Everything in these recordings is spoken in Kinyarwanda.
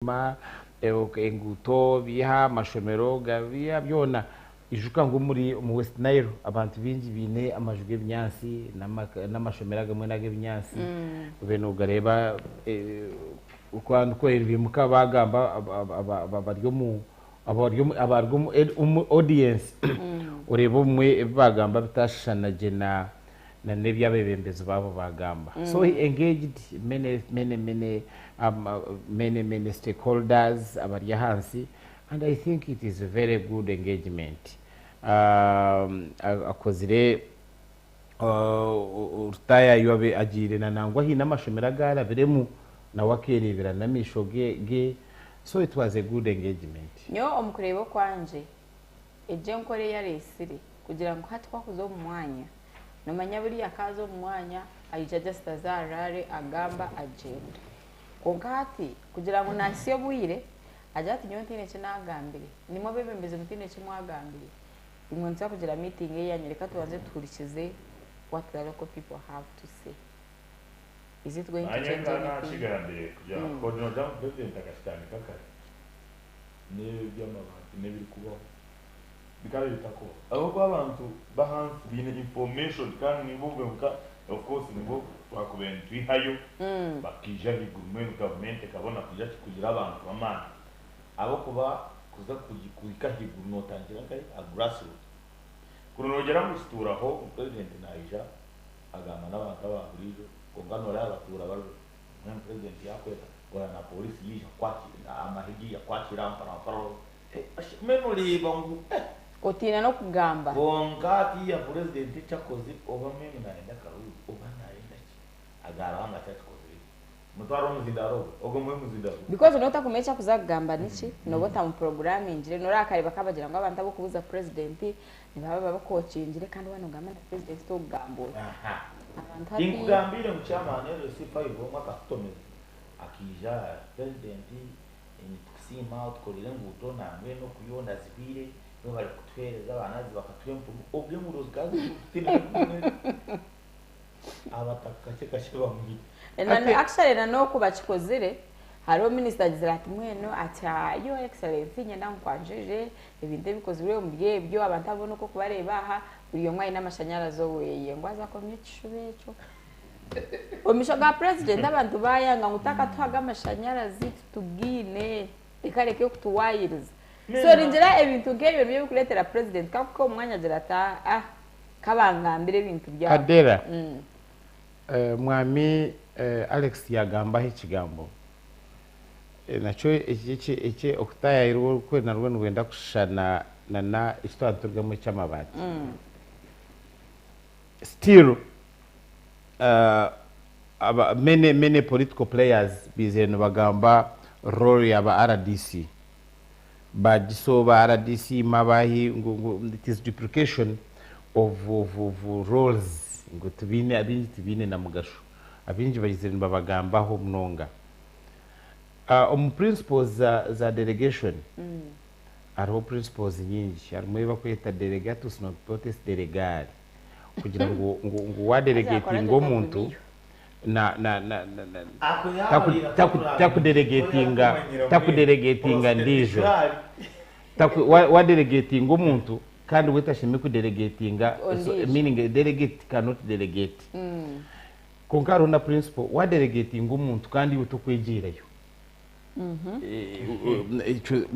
ma enguto biha amashomero gabiya byona ijuka ngo muri mu West Nile abantu bingi bine amajwi y'ebinyansi n'amashomero gamwe n'ag'ebinyansi beno gareba ukwanda ko bimuka bagamba abaryo mu audience ureba umwe bagamba bitashanaje na nebyabebembezi babo bagamba so he engaged many stakeholders abarya hansi and I think it is a very good engagement akozire urtaya yobe agire nangwa hina amashomero agara biremu na wakerebera na mishoge so it was a good engagement nyo omukurebo kwanje eje nkore ya resire kugira ngo hati kwakuzo mu mwanya no manya buri yakazo mu mwanya ayija just azarare agamba agenda konkati kugira ngo nasiyo buire ajati nyo ntine kinagambire nimo bebembeze mutine kimwagambire imwenza kugira meeting yanyereka tubanze tukurikize what the local people have to say. Is it going to change anything? Because bitako abo abantu bahanze bine information kandi nibuvuga of course nibo twakubentu ihayo bakija bigumwe government kabona kuja kugira abantu bamana abo kuba kuza kujikuika higuru notangira kai aggressive kunogera musturaho president naija agama n'abantu abahurijo konganora abatura baro president yakweta gora na police yija kwakira amahigi yakwakira amparo meno libangu otina no kugamba bonkati ya president chakozi oba mimi naenda karu oba naenda ki agara anga chakozi mutwaro muzindaro ogo mwe muzindaro because unota kumecha kuzagamba nichi nobota mu programming njire norakare bakabagira ngo abantu abo kubuza president nibaba bakocinjire kandi bano ngamba na president to gambura abantu ingambire mu chamane resifa ivo mwaka kutomeza akija president ni tuksima utkolire nguto namwe no kuyonda zibire no bari kutwereza abanazi bakatwempa obwe mu rozgazi tine abatakache kasheba mu and actually na no kubachikozire haro minister Gizirati mweno ata your excellency nyenda nkwanjeje ibinde bikozwe mu byebyo abantu abone ko kubareba aha buri yomwa n'amashanyarazi weye ngwaza ko myicishubecho omishoga president abantu bayanga ngutaka twaga amashanyarazi tutubwine ikareke kutuwayiriza so rinjira ebintu nk'ebyo byo kuletera president kako umwanya Gizirata kabangambire ibintu bya Adellah mwami Alex yagamba ikigambo nacho iki okutaya irwo kwena rwo ngwenda kushana na istwaturga mu cyamabati still many political players bizeno bagamba role ya ba RDC bagisoba RDC mabahi it is duplication of roles ngo tubine abinji tubine na mugasho abinji bagizeni babagambaho mnonga principles za delegation ariho principles nyinshi harimo bakwita delegatus not potes delegare kugira ngo wa delegate ngo muntu takudelegatinga ndijo wa delegating umuntu kandi wetashime ku delegatinga meaning delegate cannot delegate konkaro na principle wa delegating umuntu kandi utukwegirayo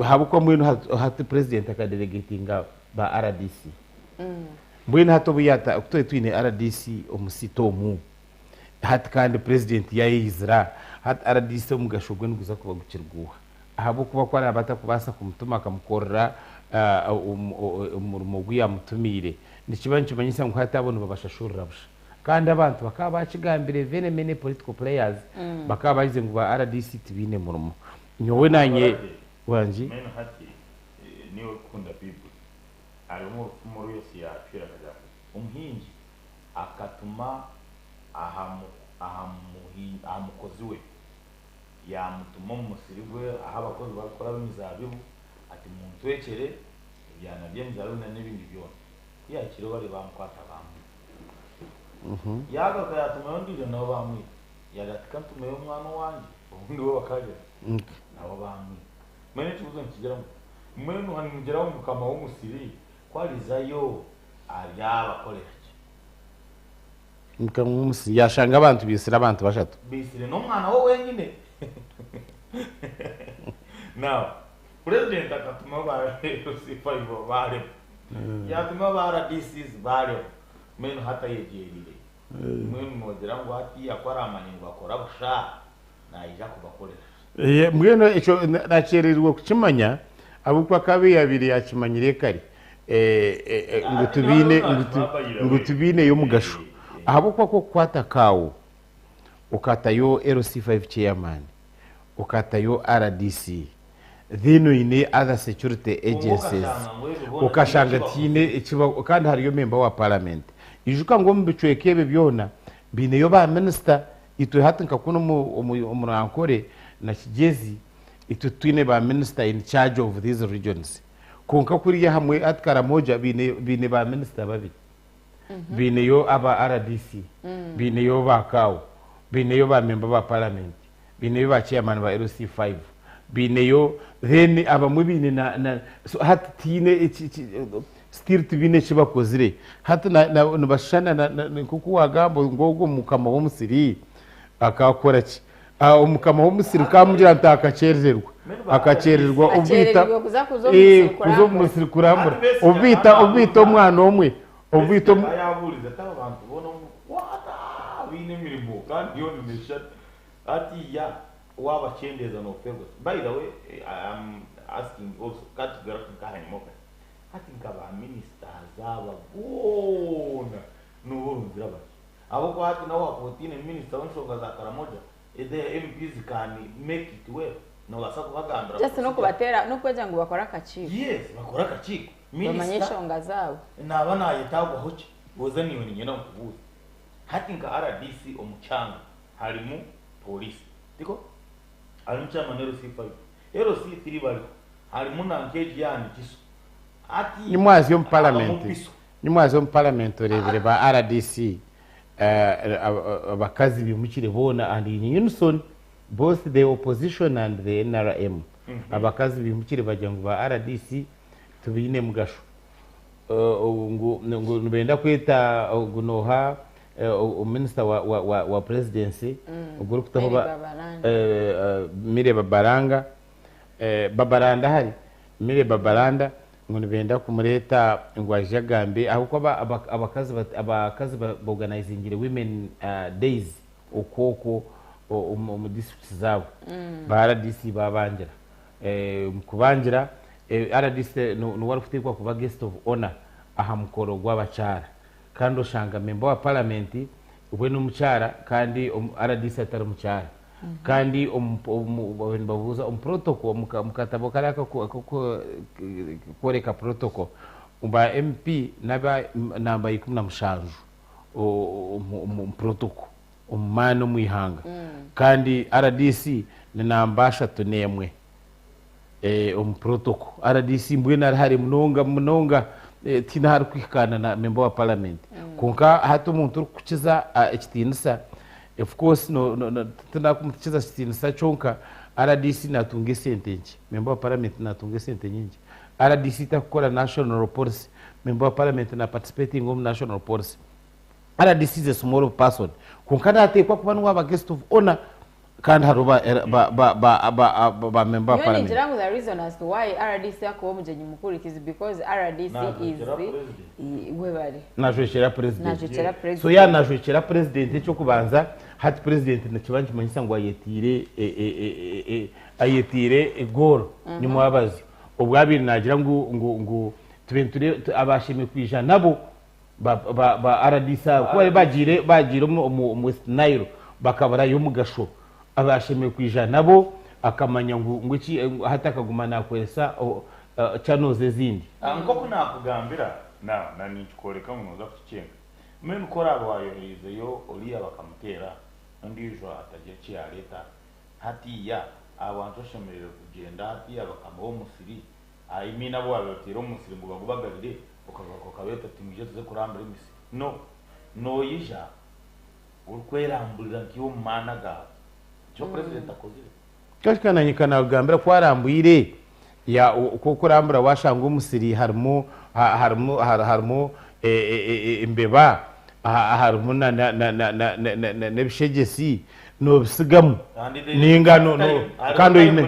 habuko mwino hati president akadelegatinga ba RDC mwino hato buyata okutoye twine RDC omusito mu hati kandi president ya Izra hati RDC omugashogwe nguza kuba gukirguha habuko bakora abata kubasa kumutuma akamukorera umurimo gwiya mutumire nikibancho banyisa ngo hatabona babashashurira busha kandi abantu bakaba bakigambire vene many political players bakaba bagize ngo ba RDC tibine murumo nyowe nanye wanji meno hati niwe kunda people arimo muri yose ya twira kaza umhinji akatuma ahamukozi we yamutuma mu musirigwe aha abakozi bakora bimizabibu ati muntwekere ibyana by'emizaruna n'ibindi byose yakiro bari bamkwata bamwe yaga kayatuma yondire nabo bamwe yagatika ntumeyo umwana wanje ubundi bo bakaje abo bamwe mwene kibuzo nkigeraho mwene hanigeraho mukama w'umusiri kwarizayo aryabakorera mukama w'umusiri yashanga abantu bisira abantu bashatu bisire n'umwana wo wenyine now president akatuma ba C5 bale yatuma ba RDCs bale mwene hata yegerire mwene modera ngo ati yakora amanyengo akora busha naija kubakorera mwene ico nacererwa kukimanya abukwa kabe yabiri yakimanyire kare ngutubine yo mugasho ahabukwa ko kwata kawo ukatayo LC5 chairman ukatayo RDC dhino ine other security agencies ukashanga tine ikiba kandi hariyo member wa parliament ijuka ngo mbicwekebe byona bine yo ba minister itwe hatinka kuno umurankore na kigezi itwe twine ba minister in charge of these regions konka kuriya hamwe atkara moja bine ba minister babi bine yo aba RDC bine yo ba kawo bine yo ba member ba parliament bine yo ba chairman ba LC5 bine yo then abamwe bine na so hat tine still tubine kibakozire hata na bashana kuko wagambo ngogo mukama wo musiri akakora ki umukama wo musiri kamugira akacererwa ubita kuzo musiri kurambura ubita umwana omwe ubita yaburiza taba abantu bona wata bine mirimo kandi yo nimesha ati ya wabachendeza no favor. By the way, I am asking also cut the kahani moka ati nkaba minister zaba bona no nziraba abo ko ati nawo akotine minister w'inshonga za karamoja the MPs can make it well no basako bagambira just no kubatera no kweja ngo bakora akaciko yes bakora akaciko minister bamanyeshonga zabo nabana yetagwa hoki bozaniwe ni nyina kubuza hati nka RDC omuchanga harimu police tiko alimuchama nero C5 ero C3 bali harimu na nkeji yani kiso ati ni mwazi yo parliament rebere ba RDC abakazi bimukire bona and in unison both the opposition and the NRM abakazi bimukire bajangu ba RDC tubine mugasho ngo nubenda kwita gunoha minister wa presidency uguru kutaho mire babaranga babaranda hari mire babaranda ngo nibenda kumureta ngo ajagambe aho ko abakazi organizing women days ukoko mu district zabo ba RDC babangira kubangira RDC no wari kutekwa kuba guest of honor aha mukoro gw'abacara kandi oshanga member wa parliament ubwe n'umucara kandi RDC atari umucara kandi babuza protocol mukatabo karaka koreka protocol umba MP naba namba 17 protocol umano muihanga kandi RDC ni namba 3 nemwe protocol RDC mbwena hari munonga tina hari kwikana na member wa parliament konka hatu umuntu kukiza ikitinisa of course no tuna kumukiza ikitinisa chonka RDC natunge sente nje member wa parliament natunge sente nyingi RDC takora national policy member wa parliament na participating in national policy RDC is a small person konka natekwa kubanwa ba guest of honor kandi haruba ba member of parliament. You know the reason as to why RDC ako mujenyi mukuru it is because RDC is webari najwechera president so ya najwechera president cyo kubanza hati president na kibanje manyisa ngo ayetire egoro nyuma abazi ubwabiri nagira ngo tubenture abashime kwijana nabo ba RDC ko bagire mu West Nile bakabara yo mugasho abashime kwijana nabo akamanya ngo iki hatakagumana kwesa chanoze zindi anko kunakugambira na nikikoreka munoza kukicenga meme ukora abayoheze yo oliya bakamutera ndijo atagiye cya leta hatiya abantu bashemerera kugenda hatiya bakamaho musiri ayimina bo abatero musiri ngo bagubagarire ukagako kabeta timije tuze kurambira imisi no yija urkweramburira nkiyo managa cyo president akozire kashikana nyikana gambira kwarambwire ya kuko rambura washanga umusiri harimo imbeba harimo na bishegesi no bisigamu ningano no kando ine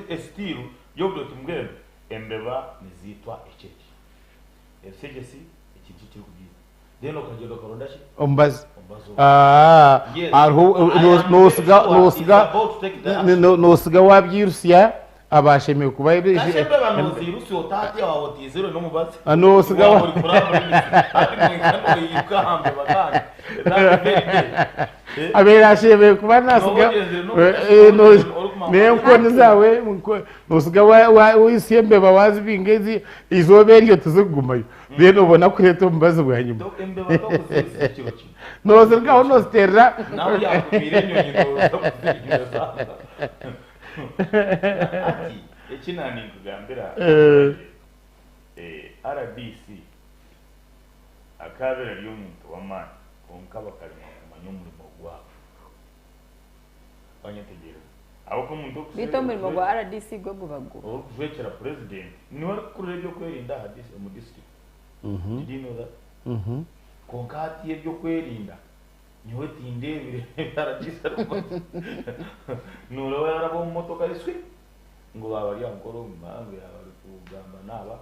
estiru yobdo tumgere embeba nizitwa echechi bishegesi ikintu kiri kugiye deno kagendo karondashi ombazi arho no siga wabyirusya abashemeye kuba ibije banozirusi otati aho tizero no mubazi ano siga wa ati mwikano yikahamba bakani abera shemeye kuba nasiga nenko nizawe no siga wisembe bawazi bingezi izoberiyo tuzugumayo beno ubona kureto mbazi bwanyuma no siga ono sterra nawe yakubire nyonyi no ekinani kugambira RDC akabera ly'omuntu w'amaani onkaba kalima kumanya omulimo gwabo banyetegereza abako omuntu bita omulimo gwa RDC gwe gubago okuvekera president niwe kurira ebyokwerinda mu district did you know that konka hati ebyokwerinda niwe tindebire RDC nurewe yarabo mu motoka iswi ngo babari ankoro mbange abari kugamba naba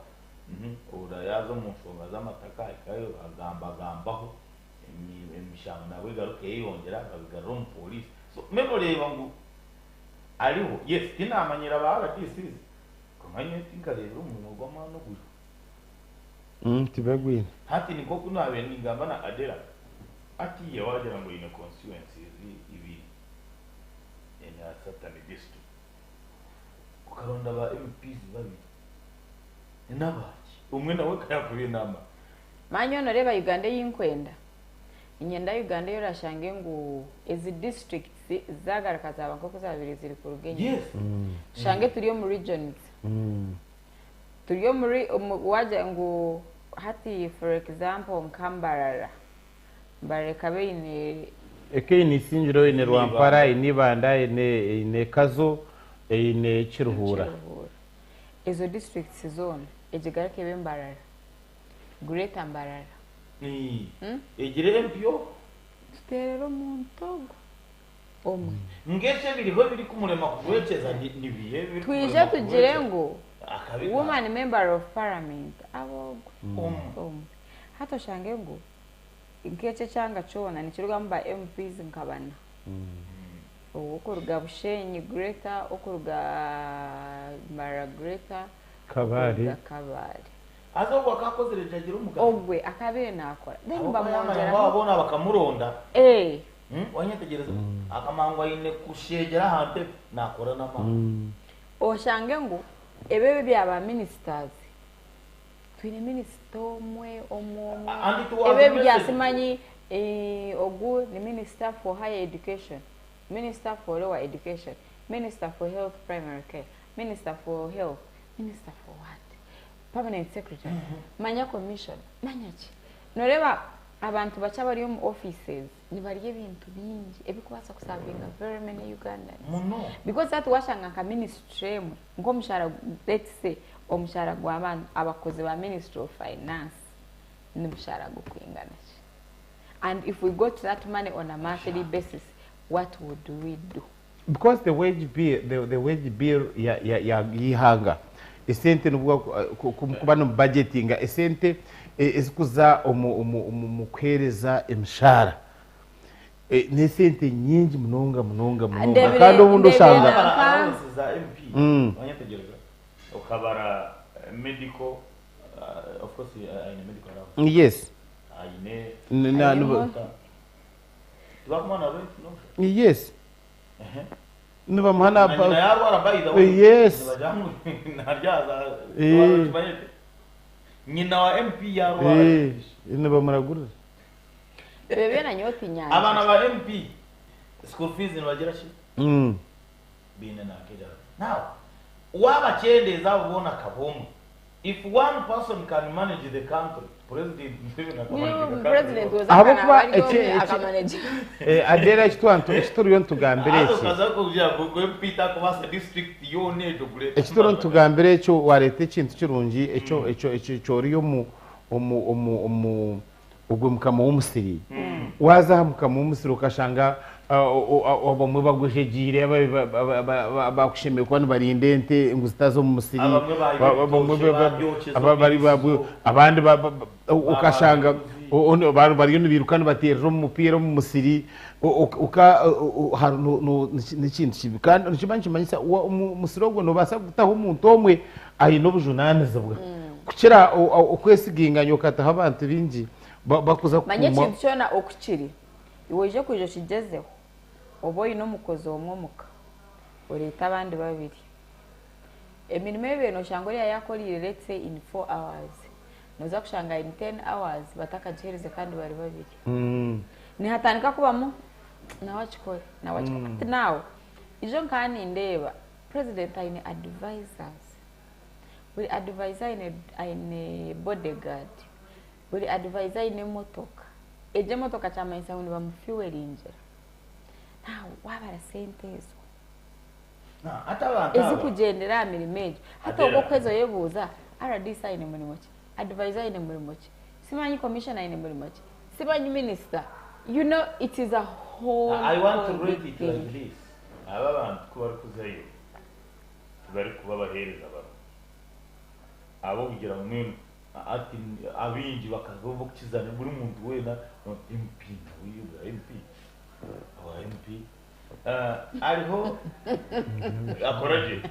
ora yazo mu nsonga z'amataka ikayo agambaho emishanga nawe garuke yongera akabigarura mu police so memo reba ngo ariho yes tinamanyira ba RDC kumanye tinkareba umuntu gw'amano guyo tibagwina hati niko kunabe ningamba na Adellah ati yawagira ngo ine constituencies ibiri ena Satani district ukaronda ba MPs babiri nabaki umwe nawe kayakuye nama manyo no reba Uganda yinkwenda inyenda Uganda yorashange ngo ezi districts zagarakaza abankoko zabiri ziri ku rugenye yes shange turiyo mu regions turiyo muri waje ngo hati for example Nkambarara barekabe ine ekeni sinjiro ine Rwampara inibanda ine Kazo ine Kiruhura ezo districts zone ejigarake bembarara Greater Mbarara egire empyo tuterero mu ntogo omwe ngese biriho biri kumurema kugwekeza nibiye twije tugire ngo woman member of parliament abogo hato shange ngo inkeche cyanga cona nikirwa mba MPs nkabana okuruga Bushenyi Greater okuruga Mara Greater Kabari azo wakakozere jagira umugabo ogwe akabere nakora then bamwongera babona bakamuronda wanyetegereza akamangwa ine kushegera hante nakora nama oshange ngo ebebe byaba ministers twine minister omwe ebebe byasimanyi ogu ni minister for higher education, minister for lower education, minister for health primary care, minister for health, minister for what, permanent secretary, manya commission manyachi noreba abantu bacha bari mu offices ni bari ebintu bingi ebikubaza kusavinga very many Ugandans because that washanga ka ministry ngo mshara let's say omushara gw'abantu abakozi ba ministry of finance ni mshara gukwingana. And if we got that money on a monthly basis, what would we do? Because the wage bill ya eihanga esente nubwo kubano budgeting esente esikuza mukwereza emshara ne sente nyingi munonga kandi obundo shanga za MP wanyetegereza okabara medical of course in medical yes yes nuba mhana yes nyina wa MP yarwa nuba maragura bebe na nyoti nyanya abana ba MP school fees nibagira shi bine na kija now waba chendeza ubona kabomu if one person can manage the country president was Abo kuba akamanage Adellah ekitoro ntugambire ekitoro ntugambire cyo warete ikintu kirungi ecyo riyo ubwo mukama w'umusiri waza mukama w'umusiri ukashanga abamwe bagujegire bakushemeye kwani barindente nguzitazo mu musiri abandi ukashanga bari birukana baterera umupira mu musiri n'ikintu kibi kandi nikimanyisa umusiri ogwo nobasa gutaho umuntu omwe ayino bujunaniza bwa kukira okwesiginganyo kataho abantu bingi bakuza manye kintu cyona okukiri iweje kujo kigezeho oboyi no mukozi omwomuka ureta abandi babiri emirimo y'ibintu shangori yakorire let's say in 4 hours noza kushanga in 10 hours batakajereze kandi bari babiri ni hatanika kubamo nawachikore now ijo nkani ndeba president ayine advisors we advisor in a bodyguard we advisor in a motoka eje motoka chamayisa ngo bamufuelinje now wabara sentezo atabantu ezi kugendera mirimeje hata uko kwezo yebuza RDC ine muri mochi advisor ine muri mochi simanyi commissioner ine muri mochi simanyi minister you know it is a whole I want to read it like this abantu kuba kuzayo bari kuba bahereza abo kugira ngo ati abinji bakazovo kukizana buri muntu wena MP wiyo MP aba MP ariho akoraje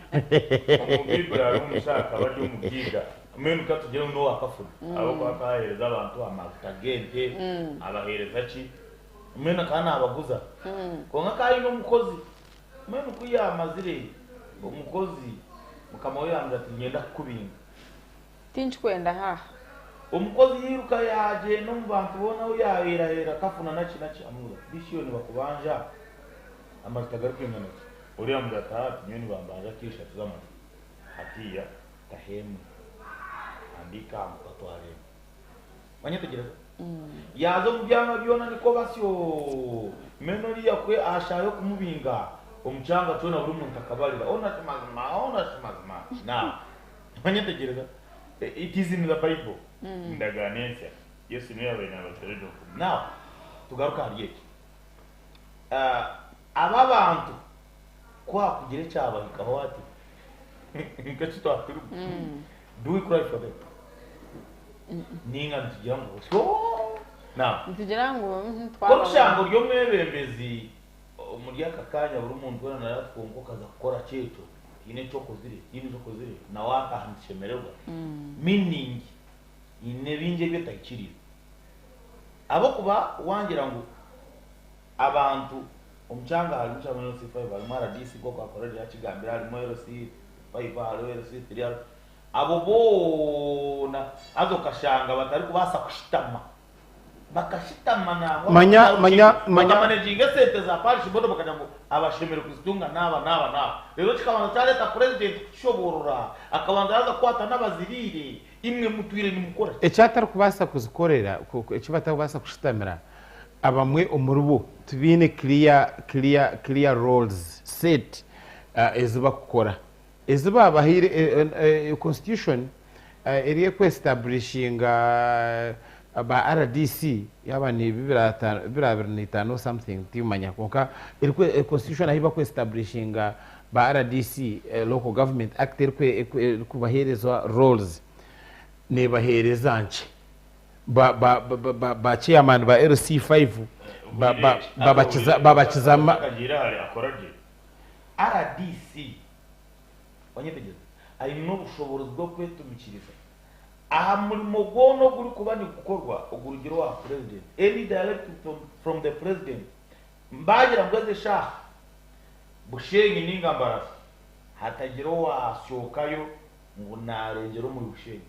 umubibura umushaka bari umugiga menu katugera no akafu abo kwakahereza abantu amakagente abahereza ki menu kana abaguza konga kayi no mukozi menu kuyamazire umukozi mukamawe yambira ati ngenda kubinga tinchkwenda ha umukozi yiruka yaje no mu bantu bona uyahera kafuna naci amura bishiyo ni bakubanja amatagaruke ngana uri amura tat nyoni bambanja kisha tuzama hatiya tahemu andika mutware manyetegereza yazo mubyanga byona niko basyo menori yakwe ashayo kumubinga umucanga cyo na buri muntu akabarira ona simazima na manyetegereza it is in the Bible ndaganense Yesu niwe abana abaterejo now tugaruka hariye aba bantu kwa kugire cyabahikaho ati nkaci twaturu do we cry for them ninga ntugira ngo now ntugira ngo twaba shango ryo mwebembezi muri aka kanya buri muntu wena naratwongo kaza gukora cyeto ine chokozire na waka hanchemererwa meaning ine binje byetakirira abo kuba wangira ngo abantu umucanga hari mucamano C5 bari mara DC go kwakorera yakigambira ari moyo C5 bari C3 abo bona azokashanga batari kubasa kushitama bakashitama na manya managing sente za parish bodo bakajambo abashemere kuzitunga naba rero kikabanza cyareta president shoborora akabanza yaza kwata n'abazirire imwe mutwire ni mukora ecyatari kubasa kuzikorera ekibata kubasa kushitamira abamwe umurubo tubine clear roles set eziba kukora eziba bahire constitution iriye ku establishing aba RDC yabani 2005 something timanya konka iri constitution ahiba ku establishing ba RDC local government act iri ku bahereza roles ne bahereza nche ba chairman ba RC5 babakizama kagira akoraje RDC wanyetegeza ari no bushobozi bwo kwetumikiriza aha muri mugono guri kubani gukorwa ogurugiro wa president any directive from the president mbagira ngwaze sha bushengi ningambara hatagiro wa shokayo ngo narengero muri bushengi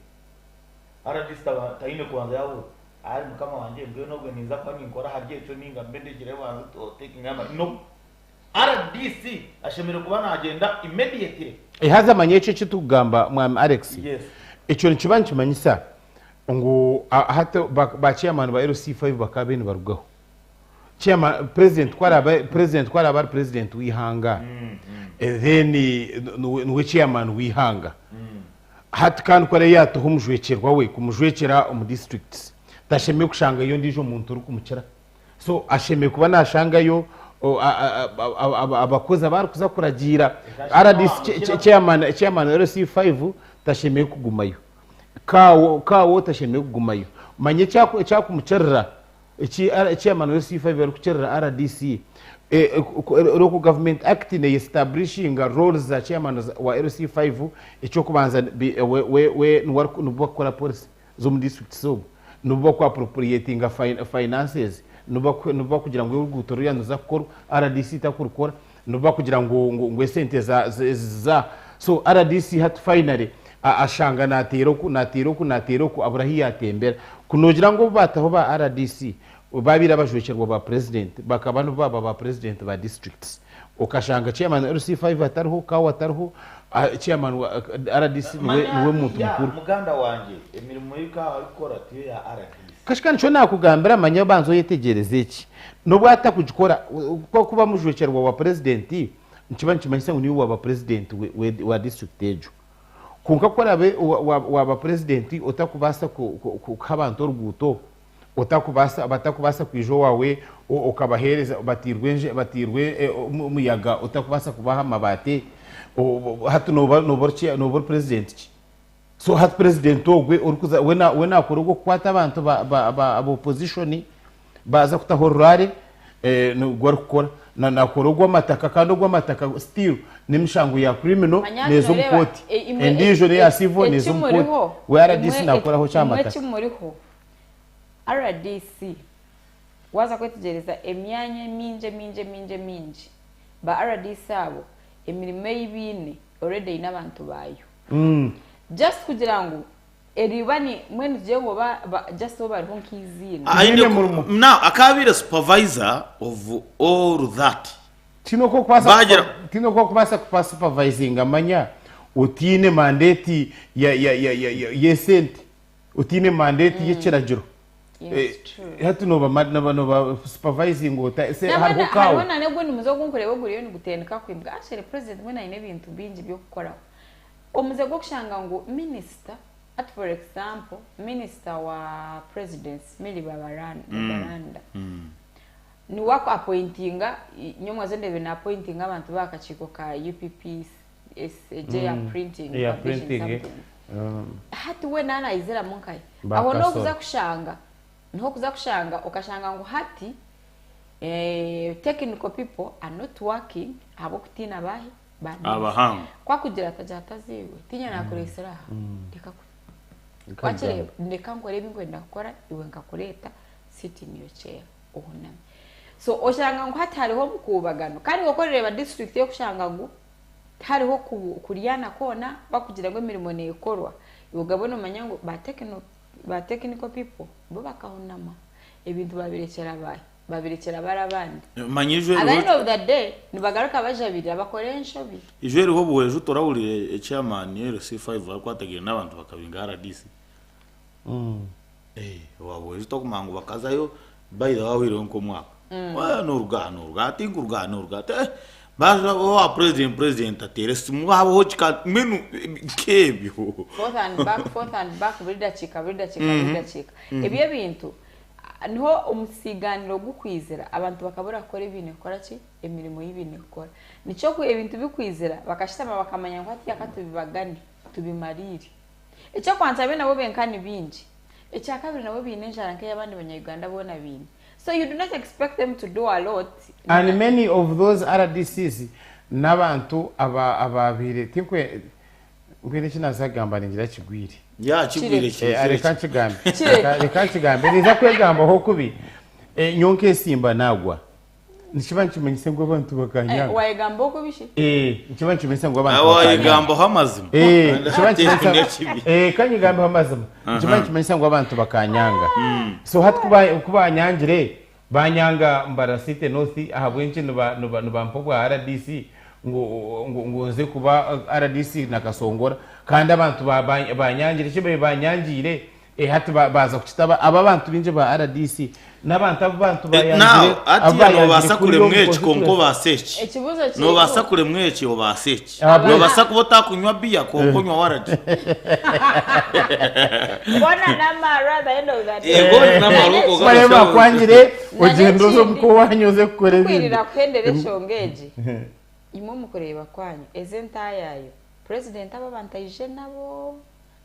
aradista taine kuanza yawo ari mukama wanje mbwe no gweniza kwa ninkora harye cyo ninga mbendegere wanze to take ngamba no RDC ashemere kubana agenda immediately ihaza manyeche kitugamba mwami Alex yes icyo nkibanje manyisa ngo hato ba chairman ba LC5 bakabene barugaho chairman president kwara president w'ihanga then ni chairman w'ihanga hati kandi kwara yato humujwekerwa we kumujwekera mu districts tashemeye kushanga iyo ndijo umuntu uri kumucera so ashemeye kuba nashanga yo abakozi abarukuza kuragira RDC chairman LC5 tashemeye kugumayo kawo tashemeye kugumayo manye cyakumucerera chairman LC5 bari kucerera RDC local government act ne establishing roles za chairman wa LC5 icyo kubanza we nubakora policy zo mu district so nubakwa appropriating finances nuba kugira ngo urwuto ruyanduza ko RDC takurukora nuba kugira ngo sente za so RDC hat finally ashanga natero ku aburahi yatembera kunogira ngo bataho ba RDC babira bajwekerwa ba president bakaba no ba president ba districts ukashanga chairman LC5 atariho kawa atariho chairman wa RDC niwe muntu mukuru muganda wanje emirimo y'ikawa ikora tiyo ya RDC kashikana cyo nakugambira amanya banzo yetegereze iki nubwo atakugikora ko kuba mujwekerwa wa president nkiba nkimanyisa ngo niwe wa president wa district ejo kunka korabe wa president utakubasa ku kabanto ruguto batakubasa kwijo wawe ukabahereza batirwe umuyaga utakubasa kubaha amabate hatu no president so hat president ogwe urukuza we nakora ugo kwata abantu ba opposition baza kutahorrare no gwarukora nakora ugo mataka kandi ugo mataka still nimishangu ya criminal nezo mukoti endijo ya civil nezo mukoti we RDC nakora ho chamataka RDC waza kwetegereza emyanya minje ba RDC abo emirimo y'ibine already n'abantu bayo just kugira ngo eribani mwene je ngo ba just over nk'izina now akabira supervisor of all that tino ko kwasa kwa supervising amanya utine mandate ya sent utine mandate y'ikiragiro hatu no ba supervising ota se harho kawo nabona nego ni muzo kunkureba guriyo ni gutendeka kwimbwa ashere president mwena ine bintu binji byo gukora omuze go kushanga ngo minister at for example minister wa presidency Mili Babaranda ni wako appointinga nyomwa zende bina appointinga abantu bakachiko ka UPP SJ printing printing hatu we nana izera munkai aho no kuza kushanga niho kuza kushanga ukashanga ngo hati technical people are not working abo kutina bahi abahanga kwa kugira ataziwe tinya nakoresera kwakire ndeka ngore bingwenda gukora iwe ngakureta sitting your chair ohuname so oshanga ngo hatariho mukubagano kandi gokorera district yo kushanga ngo hariho kuriyana kona bakugira ngo imirimo ne ikorwa ubugabone umanyango ba technical people bo bakahunama ibintu babirekera barabandi manyijwe at the end of the day nibagaruka bajabira bakoresha bi ijwe riho buweje torawurire chairman LC5 akwatagira n'abantu bakabinga RDC wabuweje to kumangu bakazayo bayida wawire nko mwaka wa n'urugano rugate baza wa president ateresi mwabo hochika menu kebyo forth and back bridachika ebyo bintu niho umusiganiro gukwizera abantu bakabura kora ibintu kora ki emirimo y'ibintu kora nico ku ebintu bikwizera bakashitama bakamanya ngo ati yakatubibagani tubimarire icyo kwanza bene nabo benkani binji icya kabiri nabo binenjara nke yabandi banyayuganda bona bini. So you do not expect them to do a lot. And many of those RDCs n'abantu ababire tinkwe ngwene kinazagamba ningira kigwire. Ya kigwire reka kigambe niza kwegamba ho kubi nyonke simba nagwa nikiba nkimenyise ngo abantu bakanyanga wayigambo ko bishi nikiba nkimenyise ngo abantu bakanyanga wayigambo hamazima nikiba nkimenyise kanyigambo hamazima nikiba nkimenyise ngo abantu bakanyanga so hat kuba nyangire banyanga mbarasite nothi ahabwenje no mpobwa RDC ngo nze kuba RDC nakasongora kandi abantu banyangire kibe banyangire hati baza kukitaba aba bantu binje ba RDC n'abantu abantu now ati no basakure mwechi konko basechi ikibuzo cyo no basakure mwechi obasechi no basakubota kunywa bia konko nywa waradi bona namara the end of that bona namara ko bareba kwangire ugendo zo mko wanyoze kukore kwirira kwendere shongeje imwe mukureba kwanyu ezenta yayo president ababantayije nabo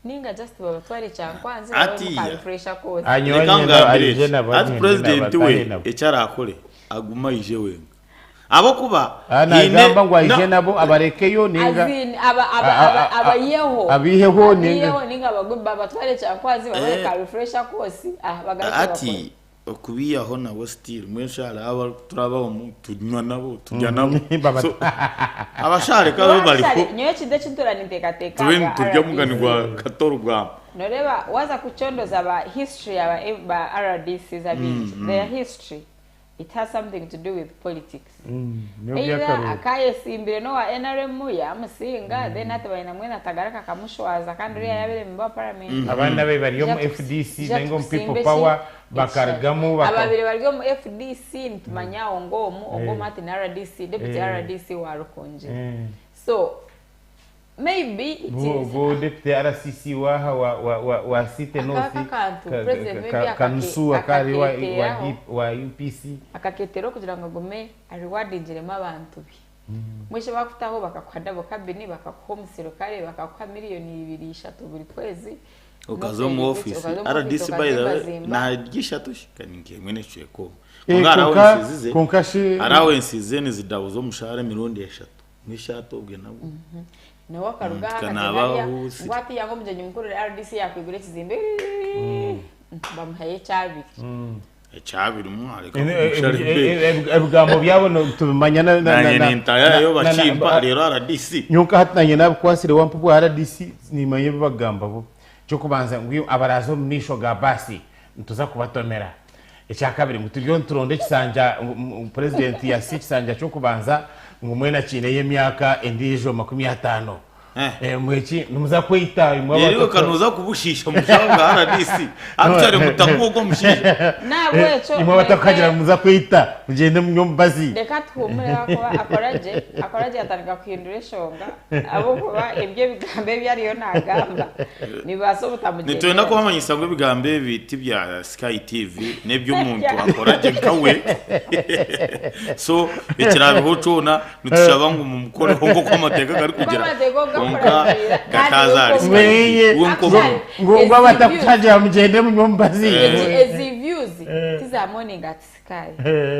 ninga just babatware cyankwanze bakafresha kose ati president we ecara akore aguma ije wenga abo kuba inamba ngo aje nabo abarekeyo ninga abayeho abiheho ninga bagumba batware cyankwanze babareka refresha kose bagahita ati okubiyaho nabo still mweshara aba turaba tunywa nabo tujya nabo abashare kabe bariko nyoye kide cy'inturani tekateka tujya muganirwa 14 rwa noreba waza kuchondoza ba history ba RDC zabindi their history it has something to do with politics akaye simbire no wa NRM ya musinga then atabaina mwena tagaraka kamushwaza kandi uriya yabere mba parliament abana be bari mu FDC nengo people power bakargamu ababiri bari mu FDC ntumanya ngo mati na RDC deputy RDC wa Rukonje so maybe it is go deputy RCC wa site nosi kanusu akari wa UPC akaketero kugira ngo gume ariwadinjiremo abantu bi mwishe bakutaho bakakwada bokabini bakakomusiro kare bakakwa miliyoni 2-3 buri kwezi ukazo mu office RDC by the way na gishatu shikaninge mwene cheko ngara wensize konkashi arawensize nizidabuzo mushahara 3 n'eshatu ubwe nabo no wakaruga hakatanya ngwati yango mjenye mukuru RDC yakwigure kizimbe bamuhaye cyabi echabiri umware ko ebugambo byabo tubimanya na ntaya yo bachimba rero RDC nyuka hatanye nabo kwasire wampubu RDC nimanye bagamba bo cyo kubanza ngwiyo abarazo misho ga basi ntuza kubatomera ecyakabiri muturyo nturonde kisanja president ya kisanja cyo kubanza ngumwena chine y'emyaka endijo 50 mweki numuza kwita yego kanuza kubushisha mushanga RDC actually mutakugo mushisha nawe cyo imwe batakagira muza kwita mugende munyombazi reka twumure ko akoraje atanga kwindura shonga abo kuba ibyo bigambe byariyo nagamba nibaso butamugende nitwenda ko bamanyisa ngo bigambe biti bya Sky TV nebyo umuntu akoraje kawe so ikirabiho cona nitushaba ngo mumukore ngo kwamateka kari kugira kakazari ngo batakutaje mugende munyombazi ezi views tiza morning at Sky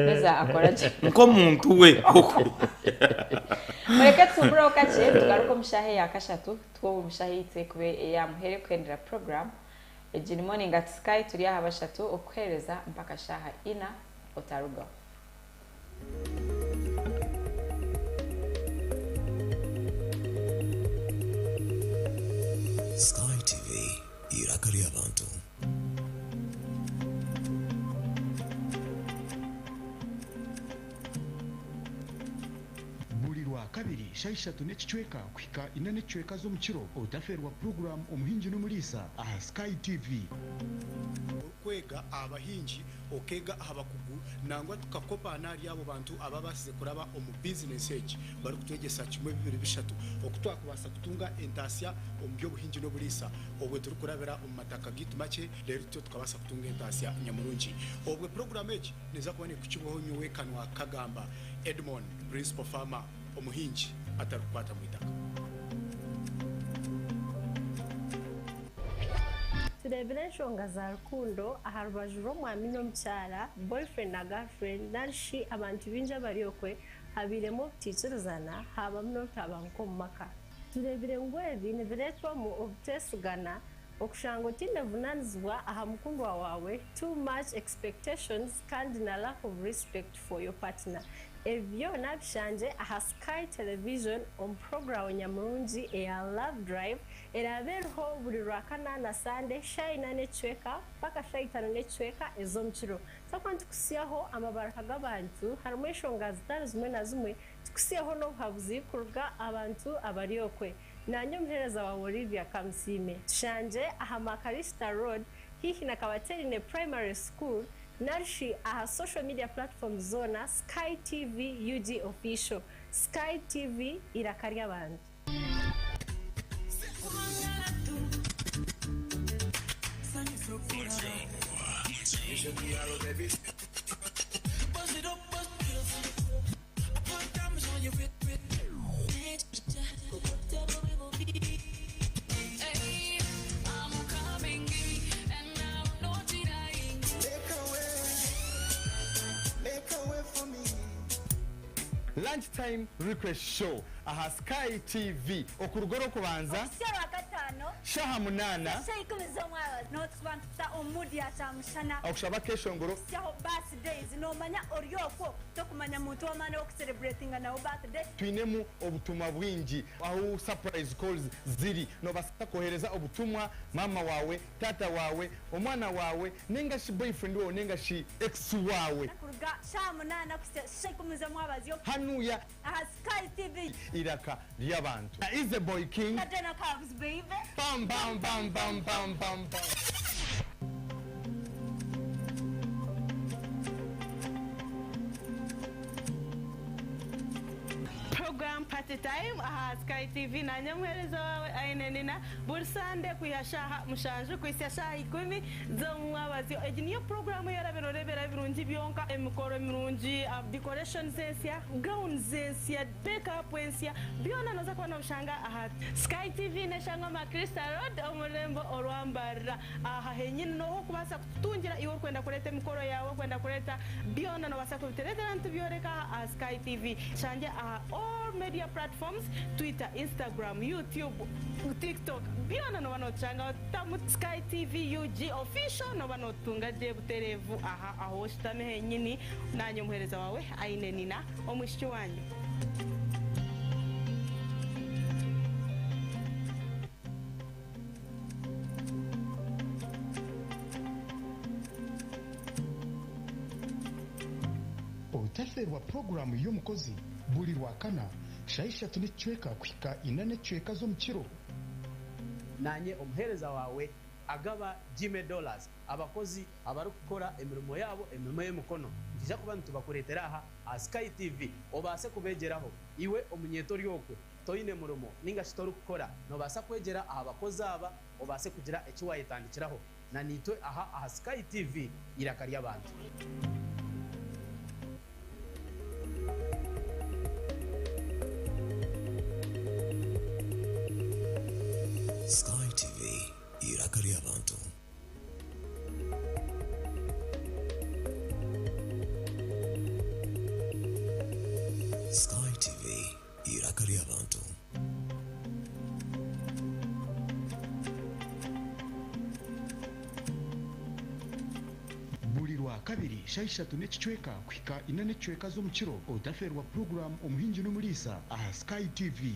neza akoraje ko muntu we koko mureke tubura kache tugaruko mushahe yakashatu two mushahe itsekwe ya muhere kwendera program ejini morning at Sky turi habashatu okwereza mpaka shaha ina otaruga Sky TV irakari abantu bulirwa kabiri shaishatu n'ekicweka kwika ina n'ekicweka zo mukiro odaferwa program omuhingi n'umulisa aha Sky TV kwega abahingi okega abakugu nangwa tukakopa nari abo bantu ababasize kuraba omu business age bari kutwegesa kimwe 2-3 okutwakubasa kutunga entasya omu byobuhingi n'obulisa obwe turi kurabira omu mataka gitu make rero tukabasa kutunga entasya nyamurungi obwe program age neza kubone kukiboho nyuwe kanwa kagamba Edwin principal farmer omuhingi atarukwata mu itaka turebere enshonga za rukundo aha rubaju rw'omwami n'omukyara boyfriend na girlfriend narishi abantu bingi abaryokwe habiremu obutikirizana habamu n'otaba nk'omu maka turebere ngu ebi nibireetwamu obuteesigana okushanga otinevunanizibwa aha mukundwa wawe too much expectations kandi na lack of respect for your partner ebyo nabishanje aha Sky Television omu program nyamurungi eya Love Drive erabereho buri rwakana na Sunday shayina n'ecweka paka shayitano n'ecweka ez'omukiro sakwa tukusiyaho amabaraka g'abantu harimu enshonga zitari zimwe na zimwe tukusiyaho n'obuhabuzi kuruga abantu abaryokwe nanyo mhereza wa Olivia Kamsime tushanje aha Makarista Road hihi na Kabaterine Primary School narshi aha social media platform zona Sky TV UG official Sky TV irakarya abantu. Lunchtime request show aha Sky TV okurugoro kubanza Sera gatano shaha munana shayikumizo mwawe not kwanta omudi atamushana okushaba keshongoro syaho birthdays no manya oryoko to kumanya muntu wamane wo celebrating na birthday twinemu obutumwa bwingi aho surprise calls ziri no basaka kohereza obutumwa mama wawe tata wawe omwana wawe nenga shi boyfriend wawe nenga shi ex wawe kuruga shaha munana shayikumizo mwabazi hanuya aha Sky TV iraka lyabantu is the boy king Adena Cubs baby bam bam bam bam bam bam bam. Program party time aha Sky TV na nyamwereza wawe ainenina bursande kuyashaha mushanju kwisashaha 10 zomwabazi ejiniyo program yaraberorebera birungi byonka emikoro mirungi decoration zensia gown zensia makeup zensia byona noza kwa bushanga aha Sky TV neshanga Makrista Road omurembo orwambara aha henyine no kubasa kutungira iwo kwenda kureta emikoro yawe kwenda kureta byona no basa kubitereta ntu byoreka aha Sky TV chanje aha all media platforms Twitter, Instagram, YouTube, TikTok byona no banochanga tamu Sky TV UG official no banotunga je buterevu aha aho shitame henyini nanyo muhereza wawe ainenina omwishiki wanyu. Obutaferwa programu y'omukozi buli lwakana shayishatu n'ecweka kwika ina n'ecweka z'omukiro nanye omuhereza wawe agaba $10 abakozi abari gukora emirimo yabo emirimo y'emikono njija kuba ntubakuretera aha Sky TV obase kubegeraho iwe omunyeto ryokwe toyine murumo ninga shitoru gukora no basa kwegera aha bakozi aba obase kugira ekiwayitandikiraho na nitwe aha Sky TV irakarya abantu. Sky TV irakarya abantu. Sky TV irakarya abantu. buli lwakabiri shayishatu n'ekicweka kwika ina n'ecweka z'omukiro obutaferwa programu omuhingi n'omulisa aha Sky TV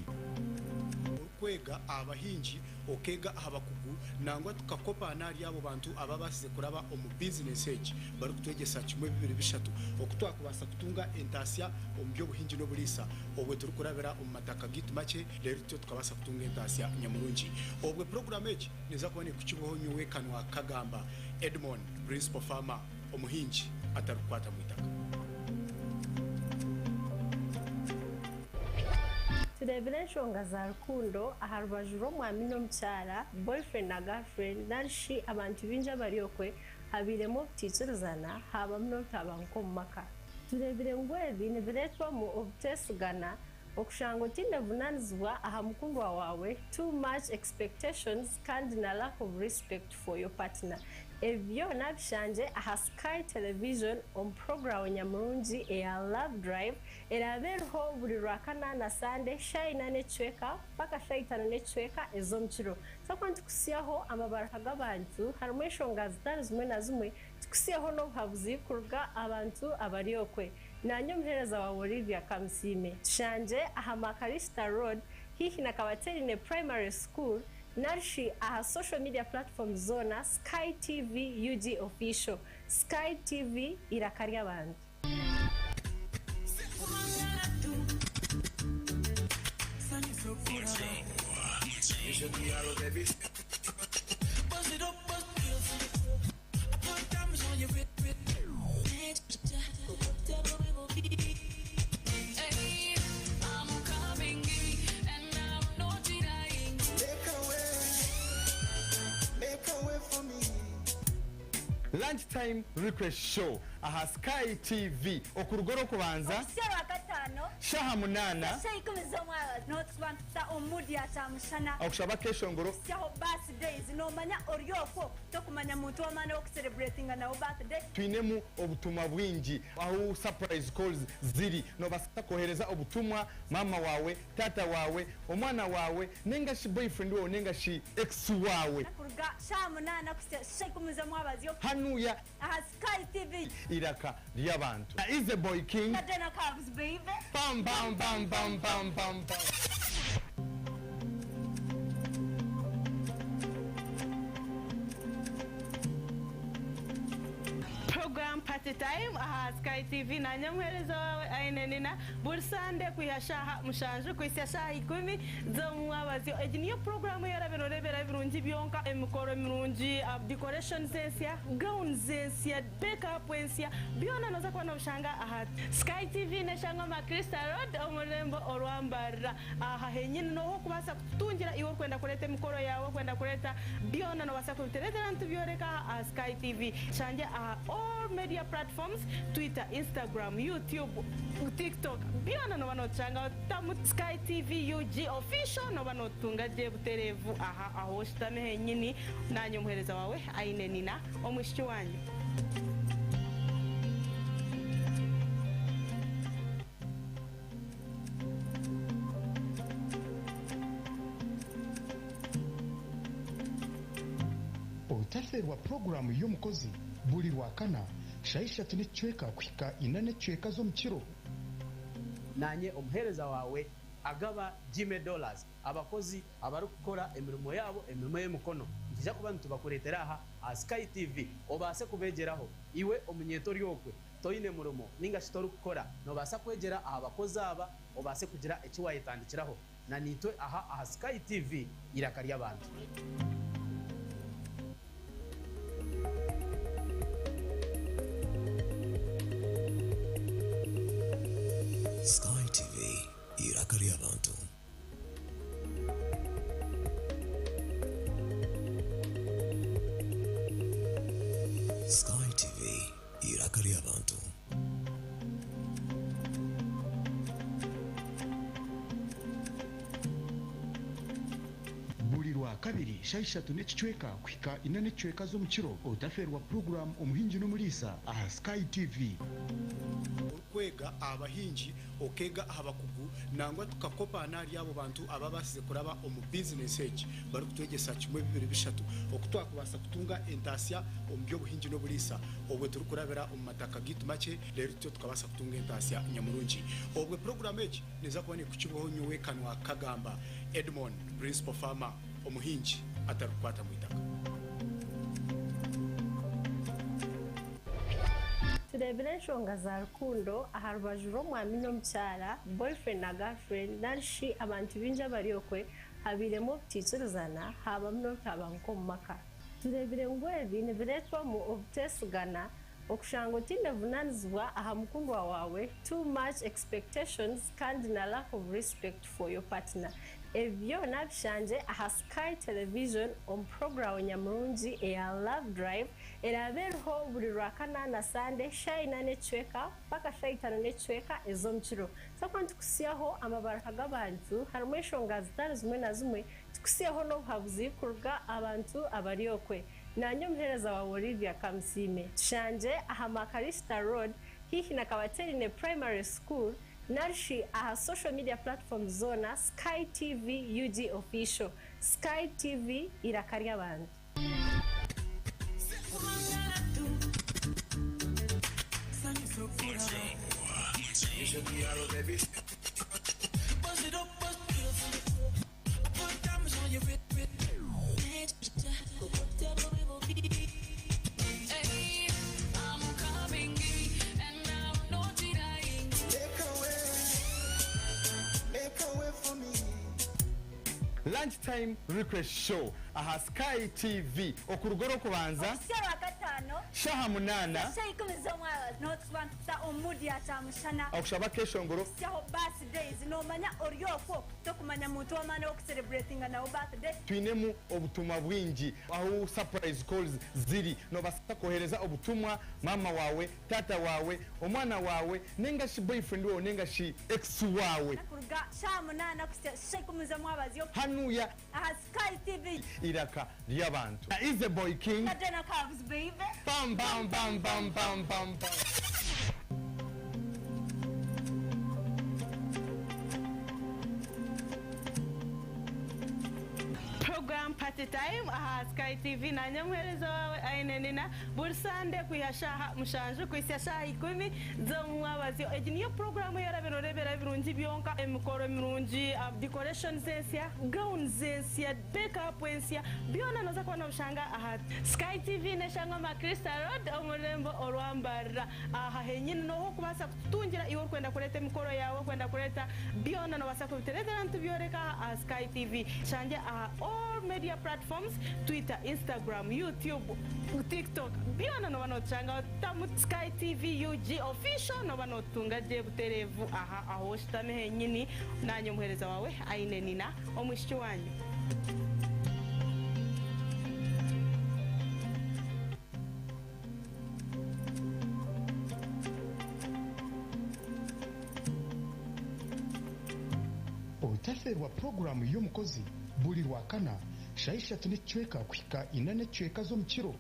kwega abahingi okega abakugu nangwa tukakopa nari abo bantu ababasize kuraba omu business age bari kutwegesa kimwe bibiri bishatu okutwakubasa kutunga entasya omu byobuhingi n'obulisa obwe turi kurabira omu mataka gitu make rero tyo tukabasa kutunga entasya nyamurungi obwe program age neza kubone kukiboho nyuwe kanwa kagamba Edwin principal farmer omuhingi atarukwata mwitaka. turebere enshonga za rukundo aha rubaju rw'omwami n'omukyara boyfriend na girlfriend narishi abantu bingi abaryokwe habiremu obutikirizana habamu n'obutaba nk'omu maka turebere ngu ebi nibireetwamu obuteesigana okushanga otindevunanizibwa aha mukundwa wawe too much expectations kandi na lack of respect for your partner ebyo nabishanje aha Sky Television omu programu nyamurungi eya Love Drive erabereho buri lwakana na Sunday shayina n'ecweka paka shayitano n'ecweka ez'omukiro sakwa ntukusiyaho amabaraka g'abantu harimu enshonga zitari zimwe na zimwe tukusiyaho n'obuhabuzi kuruga abantu abaryokwe nanyo muhereza wa Olivia Kamsime tushanje aha Makarista Road hihi na Kabaterine Primary School narshi aha social media platform zona Sky TV UG official Sky TV irakarya abantu. Lunchtime request show aha Sky TV okurugoro kubanza Sero akatano shaha munana shayikomeza mwaga no twanta omudi atamushana okushaba keshongoro shaho birthdays no manya oryoko to kumanya muntu wamana wo celebrating na birthday twinemu obutumwa bwingi aho surprise calls ziri no basa kohereza obutumwa mama wawe tata wawe omwana wawe nenga shi boyfriend wawe nenga shi ex wawe kuruga shaha munana shayikomeza mwabazi yo hanuya aha Sky TV iraka ry'abantu is the boy king Adena Cubs baby bam bam bam bam bam bam bam. Program Party Time aha Sky TV na nyamwerezo wawe ainenina bursande kuyashaha mushanje kwisashaha 10 zo mwabazio niyo program yaraberorebera birungi byonka emikoro mirungi decoration zensia gown zensia makeup wensia byona noza kwa ushanga aha Sky TV neshanga ma Crystal Road omurembo orwambara aha henyine no kubasa kutungira iwe kwenda kuleta emikoro yawe kwenda kuleta byona no basa kubitereza ntu byoreka aha Sky TV shanje aha all media platforms Twitter, Instagram, YouTube, TikTok byona no banochanga tamu Sky TV UG official no banotunga je buterevu aha aho shitame henyini nanyo muhereza wawe ainenina omwishiki wanyu Utaferwa programu y'umukozi buri wakana shaisha tunechweka kwika inane chweka zo mchiro nanye omuhereza wawe agaba $10 abakozi abari gukora emirimo yabo emirimo y'umukono nkija kuba ntubakuretera aha Sky TV obase kubegeraho iwe omunyeto ryokwe toyine murumo ninga shitori gukora no basa kwegera aha bakozi aba obase kugira ekiwayitandikiraho na nitwe aha Sky TV irakarya abantu Sky TV irakaria abantu. Sky TV irakaria abantu. buri rwa kabiri shaisha tunechweka kwika inane chweka zo mchiro utaferwa program omuhinji no mulisa aha Sky TV kwega abahinji okega abakugu nangwa tukakopa nari abo bantu ababasize kuraba omu business age bari kutwegesa kimwe bibiri bishatu okutwakubasa kutunga entasya omu byo buhinji no bulisa obwe turi kurabera omu mataka gitu make rero cyo tukabasa kutunga entasya nyamurungi obwe program age neza kubone kukiboho nyowe kanwa kagamba Edwin principal farmer omuhinji atarukwata mwitaka turebere enshonga za rukundo aha rubaju rw'omwami n'omukyara boyfriend na girlfriend narishi abantu bingi abaryokwe habiremu obutikirizana habamu n'obutaba nk'omu maka turebere ngu ebi nibireetwamu obuteesigana okushanga otine buvunaanizibwa aha mukundwa wawe too much expectations kandi na lack of respect for your partner ebyo nabishanje aha Sky Television omu programu nyamurungi eya Love Drive erabereho buri rwakana na Sunday shaina n'ecweka paka shaitano n'ecweka ez'omukiro sakwa tukusiyaho amabara g'abantu harimu enshonga zitari zimwe na zimwe tukusiyaho n'obuhabuzi kuruga abantu abaryokwe nanyo omuhereza wawe Olivia Kamusime tushanje aha Makarista Road hihi na Kabaterine Primary School narishi aha social media platform zona Sky TV UG official Sky TV irakarya abantu lunch time request show aha Sky TV okurugoro kubanza Sera gatano shaha munana shayikomeza mwabazi no twanta omudi atamushana okushaba keshongoro syaho birthdays no manya oryoko to kumanya muntu wamane wo celebrating na birthday twinemu obutumwa bwingi aho surprise calls ziri no basa kohereza obutumwa mama wawe tata wawe omwana wawe nenga shi boyfriend wawe nenga shi ex wawe kuruga shamunana shayikomeza mwabazi yo hanuya aha Sky TV iraka ry'abantu is the boy king Adena Cavs baby bam bam bam bam bam bam bam. Program party time aha Sky TV na nyamwereza wawe ainenina bursande kuyashaha mushanju kwisashaha 10 zo mwabazi niyo program yarabirorabera birungi byonka emikoro mirungi decoration zensia gown zensia makeup zensia byona noza kwana ushanga aha Sky TV neshanga ma Crystal Road omurembo orwambara aha henyine no kubasa kutungira iwo kwenda kureta emikoro yawe kwenda kureta byona no basa kubitereza nantu byoreka aha Sky TV shanje aha all media platforms Twitter, Instagram, YouTube, TikTok byona no banochanga tamu Sky TV UG official no banotunga je buterevu aha aho shitame henyini nanyo muhereza wawe ainenina omwishiki wanyu otaferwa programu y'omukozi buli lwakana shaishatu n'ecweka kuhika ina n'ecweka z'omukiro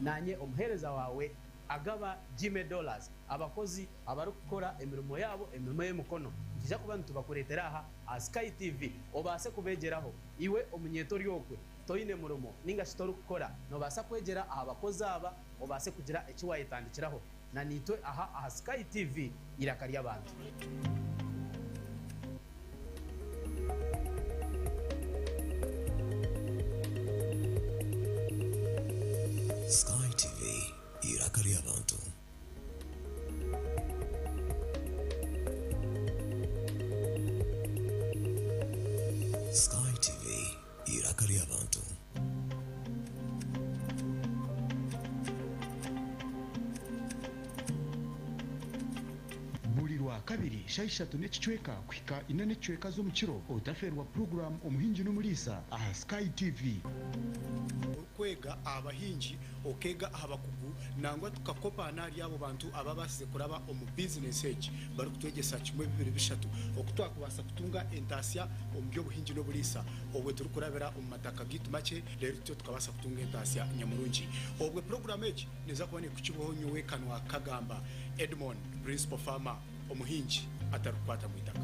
nanye omuhereza wawe agaba $10 abakozi abari gukora emirimo yabo emirimo y'emikono nkija kuba nitubakuretera aha Sky TV obase kubegeraho iwe omunyeto ryokwe toine murumo ninga shitori gukora nobasa kwegera aha bakozi aba obase kugira ekiwayitandikiraho na nitwe aha Sky TV iraka ry'abantu Sky TV iraka ry'abantu. Sky TV iraka ry'abantu. buli lwakabiri shaishatu n'ekicweka kuhika ina n'ecweka z'omukiro otaferwa programu omuhingi n'omulisa aha Sky TV kwega abahingi okega abakugu nangwa tukakopana ari abo bantu ababasize kuraba omu business age bari kutwegesa kimwe bibiri bishatu okutwakubasa kutunga entasya omu by'obuhingi n'obulisa obwe turi kurabira omu mataka gitu make rero tyo tukabasa kutunga entasya nyamurungi obwe program age neza kubone kukiboho nyowe kanwa kagamba Edwin principal farmer omuhingi atari kukwata mu itaka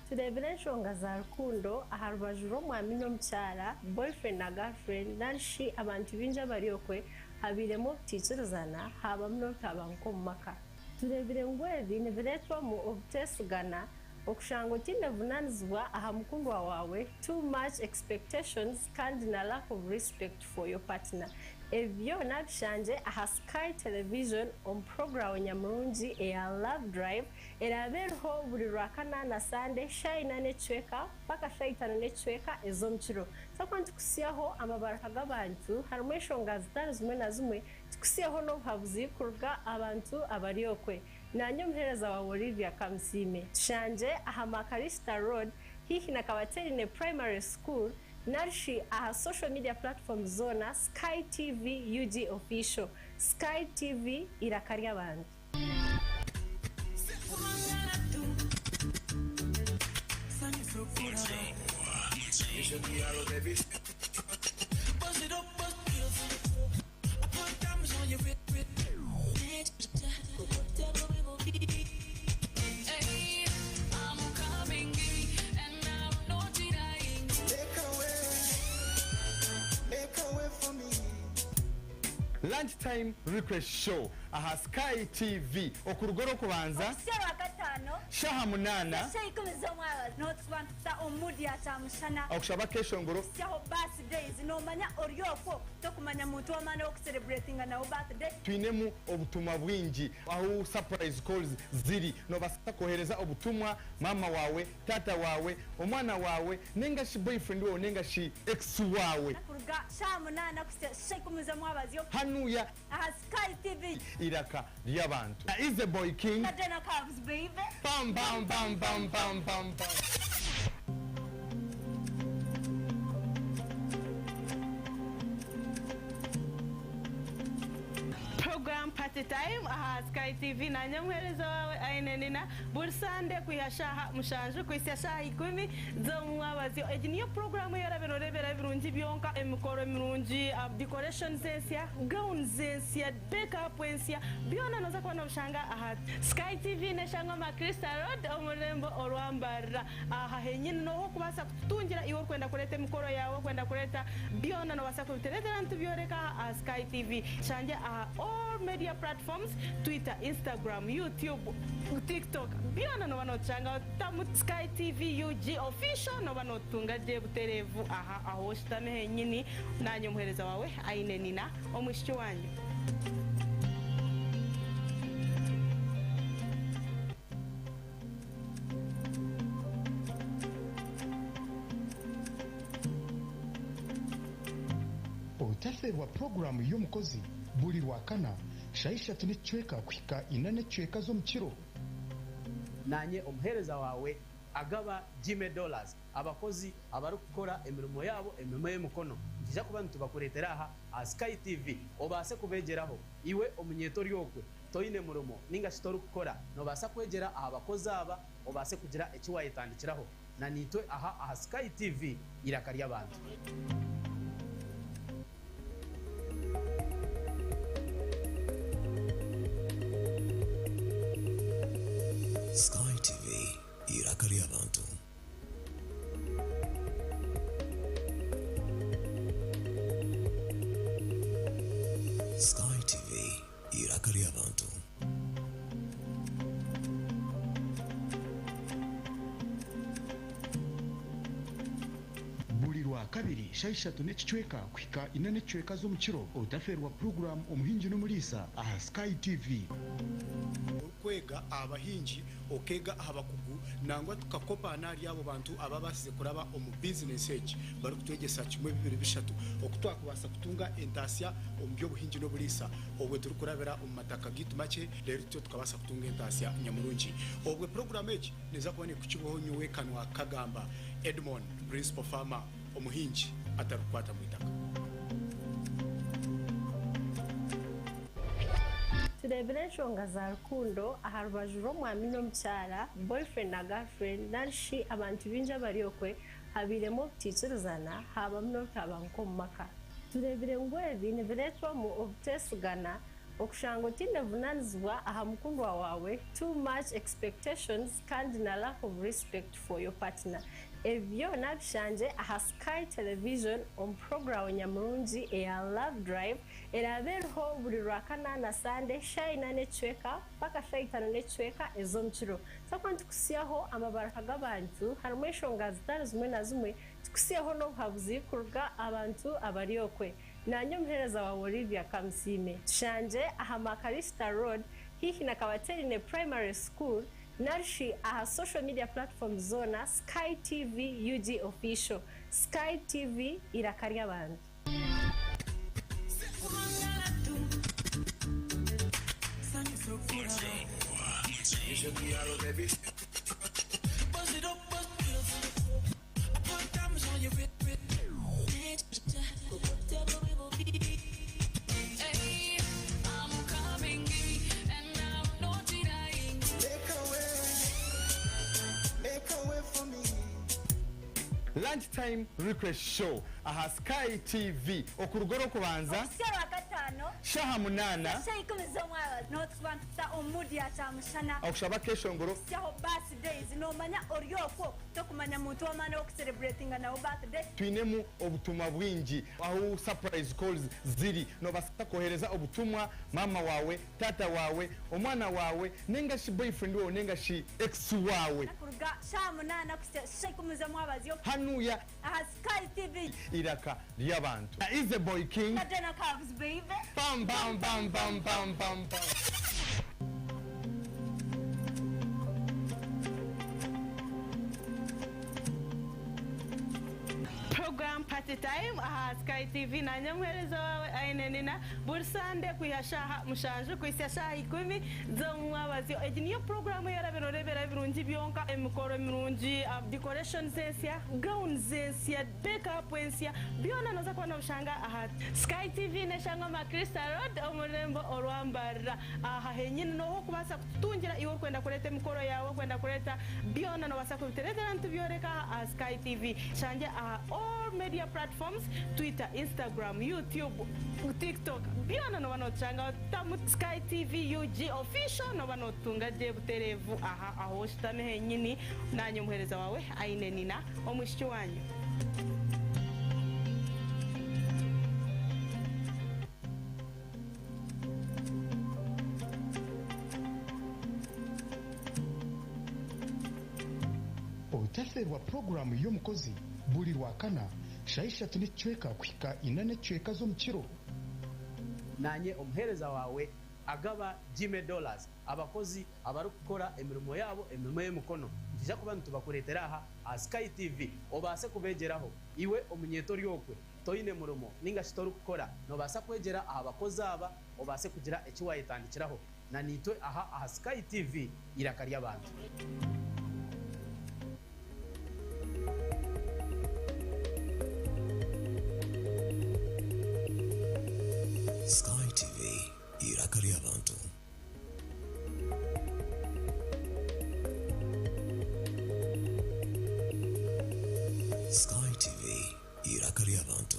turebere enshonga za rukundo aha rubaju rw'omwami n'omukyara boyfriend na girlfriend narishi abantu bingi abaryokwe habiremu obutikirizana habamu n'obutabanguka omu maka turebere ngu ebi nibireetwamu obuteesigana okushanga otinevunanizibwa aha mukundwa wawe too much expectations kandi na lack of respect for your partner ebyo nabishanje aha Sky Television omu programu nyamurungi eya Love Drive erabereho buli lwakana na Sunday shaina n'ecweka paka shaitano n'ecweka ez'omukiro sakwa ntukusiyaho amabaraka g'abantu harimu enshonga zitari zimwe na zimwe tukusiyaho n'obuhabuzi kuruga abantu abaryokwe nanye omuhereza wawe Olivia Kamusime tushanje aha Makarista Road hihi na Kabaterine Primary School narishi aha social media platforms zona Sky TV UG official Sky TV iraka ry'abantu lunchtime request show aha Sky TV okurugoro kubanza Sewa gatano shaha munana shayikumiza mwabazi no twanta omudi atamushana okushaba kesho ngoro syaho birthdays no manya oryoko to kumanya muntu wamana wo celebrating na birthday twinemu obutumwa bwingi aho surprise calls ziri no basa kohereza obutumwa mama wawe tata wawe omwana wawe nenga shi boyfriend wawe nenga shi ex wawe kuruga shaha munana shayikumiza mwabazi hanuya aha Sky TV iraka lyabantu is the boy king Adena comes baby bam bam bam bam bam bam bam. Program party time aha Sky TV na nyamwereza wawe ainenina bursande kuyashaha mushanju kwisashaha 10 zomwabazi ejiniyo program yaraberorebera birungi byonka emikoro mirungi decoration zensia gown zensia makeup wensia byona noza kubona bushanga aha Sky TV neshanga ma Crystal Road omurembo orwambara aha henyine no kubasa kutungira iwo kwenda kureta emikoro yawe kwenda kureta byona no basa kubiteretera ntubyoreka aha Sky TV shanje aha all media platforms Twitter, Instagram, YouTube, TikTok byona no banochanga tamu Sky TV UG official no banotunga je buterevu aha aho shitame henyini nanyo muhereza wawe ainenina omwishyo wanyu otaferwa programu y'omukozi buli lwakana shaishatu n'ecweka kuhika ina n'ecweka z'omukiro nanye omuhereza wawe agaba $10 abakozi abari gukora emirimo yabo emirimo y'emikono njija kuba nitubakuretera aha Sky TV obase kubegeraho iwe omunyeto ryokwe toine murumo ninga shitori gukora no basa kwegera aha bakozi aba obase kugira ekiwayitandikiraho na nitwe aha Sky TV irakari y'abantu Sky TV irakari y'abantu. Sky TV irakari y'abantu. buli lwakabiri shaishatu n'ekicweka kuhika ina n'ecweka z'omukiro otaferwa programu omuhingi n'omulisa aha Sky TV kwega abahingi okega abakugu nangwa tukakopa nari abo bantu ababasize kuraba omu business age bari kutwegesa kimwe bibiri bishatu okutwakubasa kutunga entasya omu byobuhingi n'obulisa obwe turi kurabira omu mataka gitu make rero tyo tukabasa kutunga entasya nyamurungi obwe program age neza kubone kukiboho nyuwe kanwa kagamba Edwin principal farmer omuhingi atarukwata mu itaka turebere enshonga za rukundo aha rubaju rw'omwami n'omukyara boyfriend na girlfriend narishi abantu bingi abaryokwe habiremu obutikirizana habamu n'obutaba nk'omu maka turebere ngu ebi nibireetwamu obuteesigana okushanga otindevunanizibwa aha mukundwa wawe too much expectations kandi na lack of respect for your partner ebyo nabishanje aha Sky Television omu programu nyamurungi eya Love Drive erabereho buli lwakana na Sande shayina n'ecweka paka shayitano n'ecweka ez'omukiro sakwa nitukusiyaho amabaraka g'abantu harimu enshonga zitari zimwe na zimwe tukusiyaho n'obuhabuzi kuruga abantu abaryokwe nanye omuhereza wawe Olivia Kamusime tushanje aha Makarista Road hihi na Kabaterine Primary School narishi aha social media platform zona Sky TV UG official Sky TV irakari abantu Lunchtime request show aha Sky TV okurugoro kubanza Sera gatano shaha munana shayikumizo mwabazi notwanta omudi ya chamushana okushaba keshongoro syaho birthdays no manya oryoko tokumanya muntu wamane wo celebrating na birthday twinemu obutumwa bwingi aho surprise calls ziri no basata kohereza obutumwa mama wawe tata wawe omwana wawe nenga shi boyfriend wawe nenga shi ex wawe kuruga shamunana kusya shayikumizo mwabazi hanuya aha Sky TV iraka lyabantu is the boy king Adena Cubs baby bam bam bam bam bam bam bam. Program Party Time aha Sky TV na nyamwereza wawe ainenina bursande kuyashaha mushanje kwisashaha 10 zomwabazi niyo program yarabirorebera birungi byonka emikoro mirungi decoration zensia gown zensia makeup zensia byona naza kwa ushanga aha Sky TV neshanga ma Crystal Road omurembo orwambara aha henyine no kubasa kutungira iwo kwenda kureta emikoro yawe kwenda kureta byona no basa kubitereza ntu byoreka aha Sky TV shanje aha all media platforms Twitter, Instagram, YouTube, TikTok byona no banochanga tamu Sky TV UG official no banotunga je buterevu aha aho shitame henyini nanyo muhereza wawe ainenina omushiki wanyu otaferwa programu y'omukozi buli lwakana shayishatu n'ecweka kuhika ina n'ecweka z'omukiro nanye omuhereza wawe agaba $10 abakozi abari gukora emirimo yabo emirimo y'emikono njija kuba ntubakuretera aha Sky TV obase kubegeraho iwe omunyeto ryokwe toyine murumo ninga shitori gukora no basa kwegera aha bakozi aba obase kugira ekiwayitandikiraho na nitwe aha Sky TV irakari y'abantu Sky TV irakari y'abantu. Sky TV irakari y'abantu.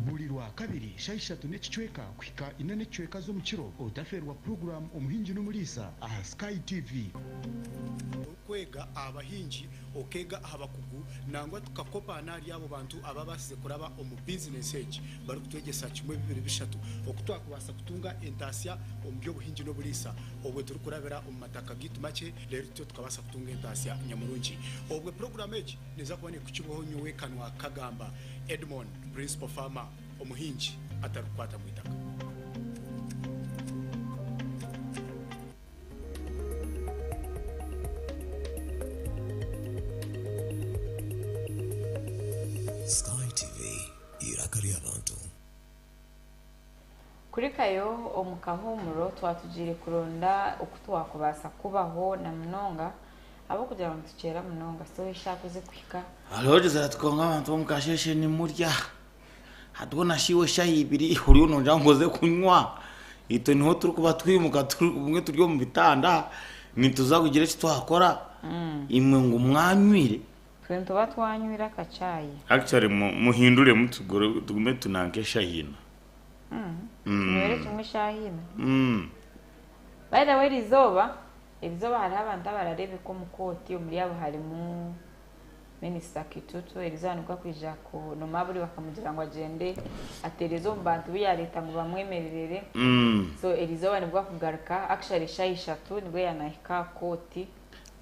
buli lwakabiri shayishatu n'ekicweka kuhika ina n'ecweka z'omukiro otaferwa programu omuhingi n'omulisa aha Sky TV kwega abahingi okega abakugu nangwa tukakopa nari abo bantu ababasize kuraba omu business age bari kutwegesa kimwe bibiri bishatu okutwakubasa kutunga entasya omu byobuhingi n'obulisa obwe turi kurabira omu mataka gitu make rero tyo tukabasa kutunga entasya nyamurungi obwe program age neza kubone kukiboho nyuwe kanwa kagamba Edwin principal farmer omuhingi atarukwata mu itaka Sky TV irakari y'abantu. kuri kayo omukahumuro twatugire kuronda okutwakubasa kubaho na munonga abo kugira ngo tukera munonga so ishakuze kwika aloje zaratkonga abantu mukasheshe ni murya hadona shiwe shayi ibiri uri unonja ngoze kunywa ito niho turi kuba twimuka umwe turyo mu bitanda nituzakugira icyo twakora imwe ngo mwanywire twento batwanywira kacayi actually muhindure mutugore tugume tunanke shayina nwere kimwe shahina by the way rizoba hari abantu abararebe ko mukoti muri yabo harimo Minister Kitutu erizanirwa kwija ko no maburi bakamugira ngo agende aterezo mu bantu biya leta ngo bamwemererere so erizoba nibwo kugaruka actually shayishatu nibwo yanahika koti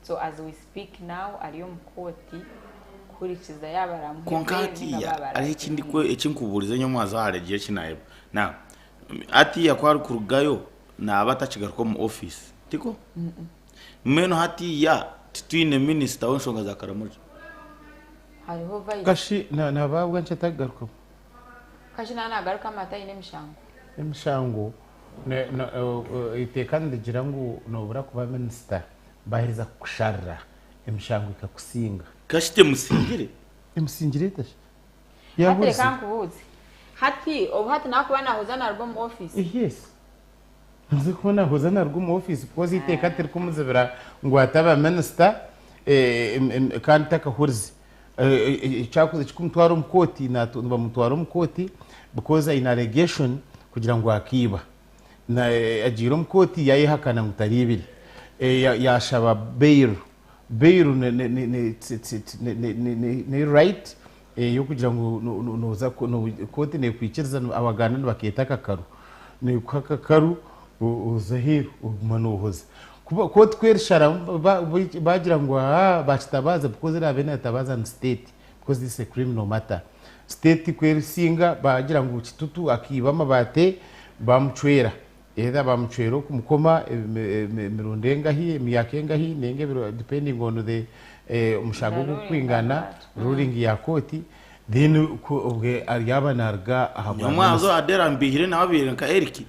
so as we speak now ariyo mukoti kurikiza yabaramwe konkati ya ari ikindi ko ekinkuburize nyo mwaza haregiye kinayebo na ati yakwari kurugayo na abatakigaruka mu office tiko meno hati ya twine minister w'inshonga za Karamoja hariho vayi kashi na babwa nchatagaruka kashi nagaruka mata ine emishango itekana ndigira ngo nobura kuba minister baheza kusharra emishango ikakusinga kashite musingire emusingire tashi yabuze kankubuze hati nakuba nahoza na album office yes nzi kubona hoza narwo mu office because iteka tiri kumuzebera ngo ataba minister kandi takahurize cyakuze kikumutwara umukoti bamutwara umukoti because in allegation kugira ngo akiba na agira umukoti yayihakana mutaribire yashaba bail ni right yo kugira ngo noza koti ne kwikiriza abagana baketa kakaru ni kakaru uzahiro umanuhoza kuba ko twershara bagira ngo bachitabaza because rabena tabaza in state because this is a criminal matter state kwersinga bagira ngo kitutu akiba mabate bamucwera either bamucwero kumukoma mirundenga hi miyakenga hi nenge depending on the umushago kwingana ruling ya koti then ubwe aryaba narga ahabwa nyamazo Adellah mbihire nababire nka Eric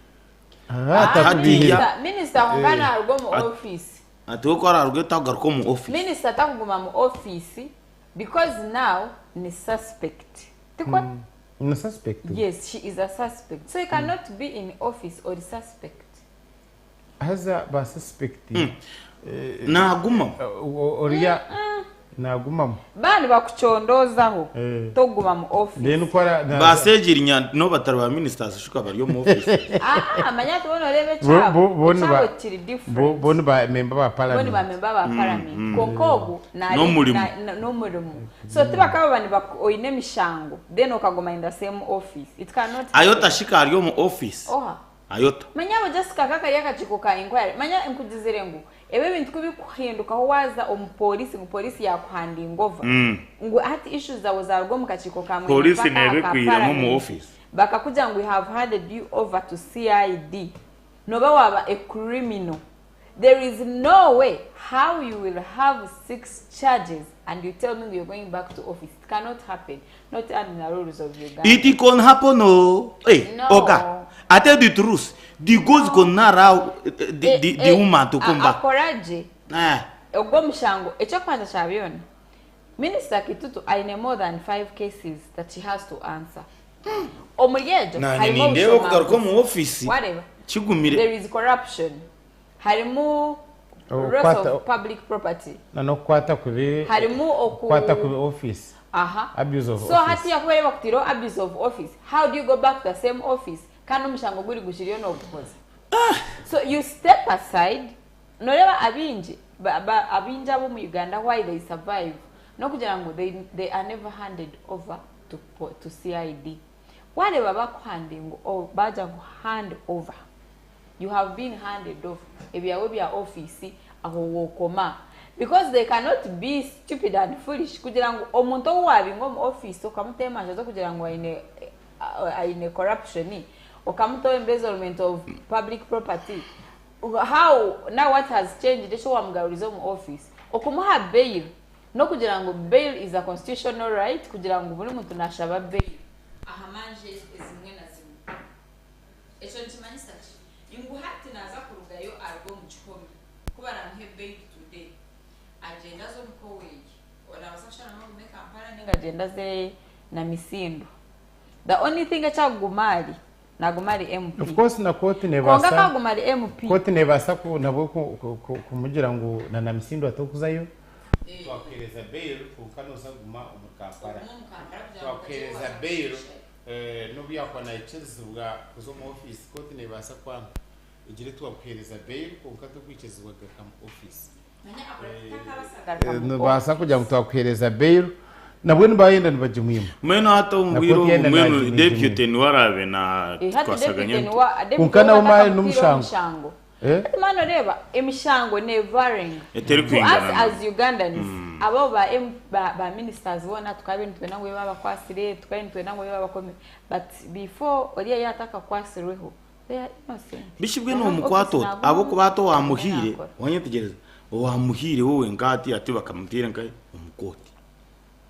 minister ngana argo mu office atoko arargo tagaruko mu office minister takuguma mu office because now ni suspect tikwa no suspect yes she is a suspect so you cannot be in office or suspect haza ba suspect naguma oriya naguma bani bakuchondozaho toguma mu office then ukora basegirinya no batarwa ministers shuka bari mu office amanya tubona rebe cyabo cyabo kiri different boni ba member ba parliament boni ba member ba parliament konkogo na no murimo so tibakaba bani bakoine mishango then ukagoma in the same office it cannot ayota shika ari mu office ayota manya Jessica kaka yakachikoka inquiry manya inkudizire ngo ewe bintu kubikuhinduka ho waza umupolisi yakuhandi ngova ngo ati issues zawo zarwo mukachiko kamwe police nebe kwira mu office bakakuja ngo we have handed you over to CID noba waba a criminal there is no way how you will have 6 charges and you tell me you're going back to office it cannot happen not under the rules of Uganda it can happen no oga I tell the truth the goes can narrow the woman to come back akoraje ogwo mushango echo kwanza chabiona minister Kitutu aine more than 5 cases that she has to answer omuryejo harimo ndebo kugaruka mu office whatever chigumire there is corruption harimo loss of public property no kwata kuri harimo kwata kuri office abuse of so office hati yakweba kutiro abuse of office how do you go back to the same office kandi umushango guri gushiriyo no gukoza so you step aside noreba abinje abo mu Uganda why they survive no kugira ngo they are never handed over to CID wale baba kuhanding or baja ku hand over you have been handed off ebyawe bya office aho wokoma because they cannot be stupid and foolish kugira ngo omuntu wabi ngo mu office okamutema jazo kugira ngo aine corruption okamuto embezzlement of public property how now what has changed esho wamgarurizo mu office okumuha bail no kugira ngo bail is a constitutional right kugira ngo buri muntu nashaba bail ahamanje ezimwe na zimwe esho ntimanyisa inguhati naza kurugayo argo mu chikomi kuba ramhe bail today agenda zo mkoweyi ona basashana no make kampala ninga agenda ze na misindo the only thing achagumali nagumali MP of course na court nebasa konga kagumali MP court nebasa ko nabo kumugira ngo na misindo atokuzayo twakereza bail ukanoza guma umukampara twakereza bail no byakwana ichezubwa kuzo mu office court nebasa kwa igire twakereza bail ukato kwicezubwa ka office no basa kujya mutwakereza bail nabwo nibayenda nibajimwima meno hata umbwiro meno deputy ni warabe na twasaganye kunkana umaye n'umushango ati mano reba emishango nevaring as Ugandans abo ba ministers bona tukabintwe nangwe baba kwasire tukabintwe nangwe baba kome but before oriya yataka kwasireho they are innocent bishibwe no mukwato abo kubato wamuhire wanyetegereza wamuhire wowe ngati ati bakamutira nkai umukoti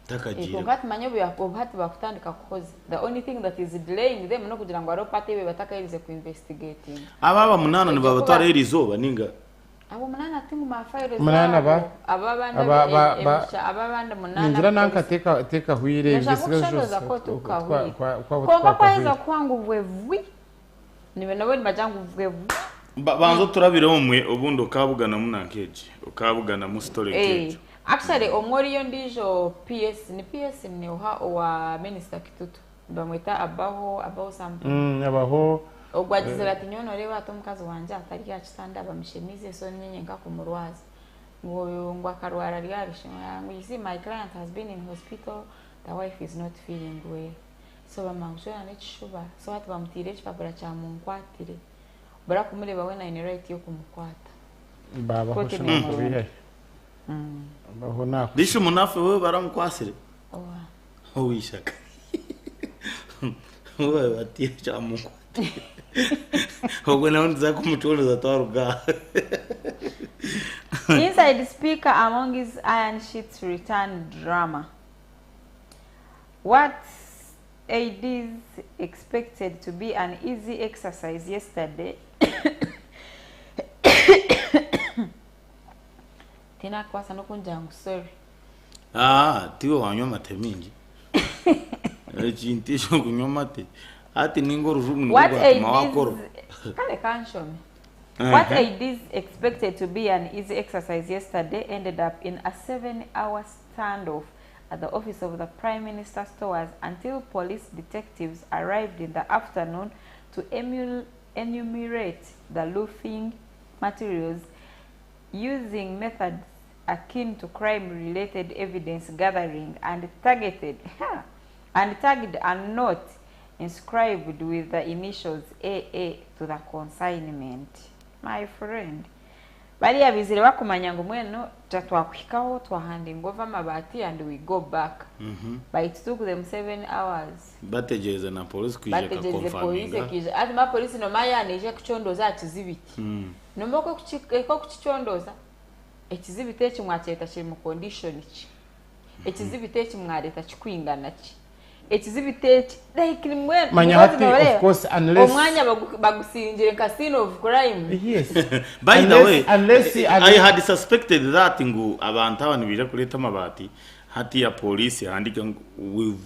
takajira ngati manyobo yakobhati bakutandika kukoza the only thing that is delaying them no kugira ngo aropate be batakayirize ku investigating ababa munana ni baba twara erizoba ninga abo munana tingu ma file munana ba ababanda munana ningira nanka teka huire investigation kwa kweza kwangu vwevu niwe nabo bajangu vwevu banzo turabire umwe ubundi ukabugana munankeje ukabugana mu story keje actually omori yo ndijo PS ni wa minister Kitutu bamwita abaho something abaho ogwagize bati nyonore bato mukazi wanje atari yakisanda bamishemize so nyenye nka kumurwaza ngo akarwara ryabishima ngo you see my client has been in hospital, the wife is not feeling well, so bamangshora n'ekishuba so hati bamutire ekipapura kya munkwatire barakumureba we na right yo kumukwata baba hoshima kubihe baho nako disho munafe we baramukwasire wishaka we batiye kya munkwatire ogwe nawe nza kumucuruza twaruga. Inside speaker among his iron sheets return drama. What ADs expected to be an easy exercise yesterday Tina kwasa no kunjangu sorry. Tiwo wanywa mate mingi. Chintisho kunywa mate. Ati ningo rujumu ngo mawakoro. Kale kanshome. What ADs expected to be an easy exercise yesterday ended up in a 7-hour standoff at the office of the Prime Minister's stores until police detectives arrived in the afternoon to enumerate the looting materials using methods akin to crime-related evidence gathering and tagged a note inscribed with the initials AA to the consignment. My friend, bali abizire bakumanya ngo mweno tatwakwikaho twahanding over mabati and we go back. But it took them 7 hours. Bategeze na police kuje ka confirming. Ati ma police no maya neje kuchondoza akizibiti. Nomoko kuchichondoza ekizibiti ekimwacheta kiri mu condition ki. Ekizibiti ekimwareta kikwingana ki. Ekizibiteki like limwe manyahati of course unless omwanya bagusinjire casino of crime. Yes. By the way, I had suspected that ngo abantu abana bije kuleta mabati hati ya police handika we've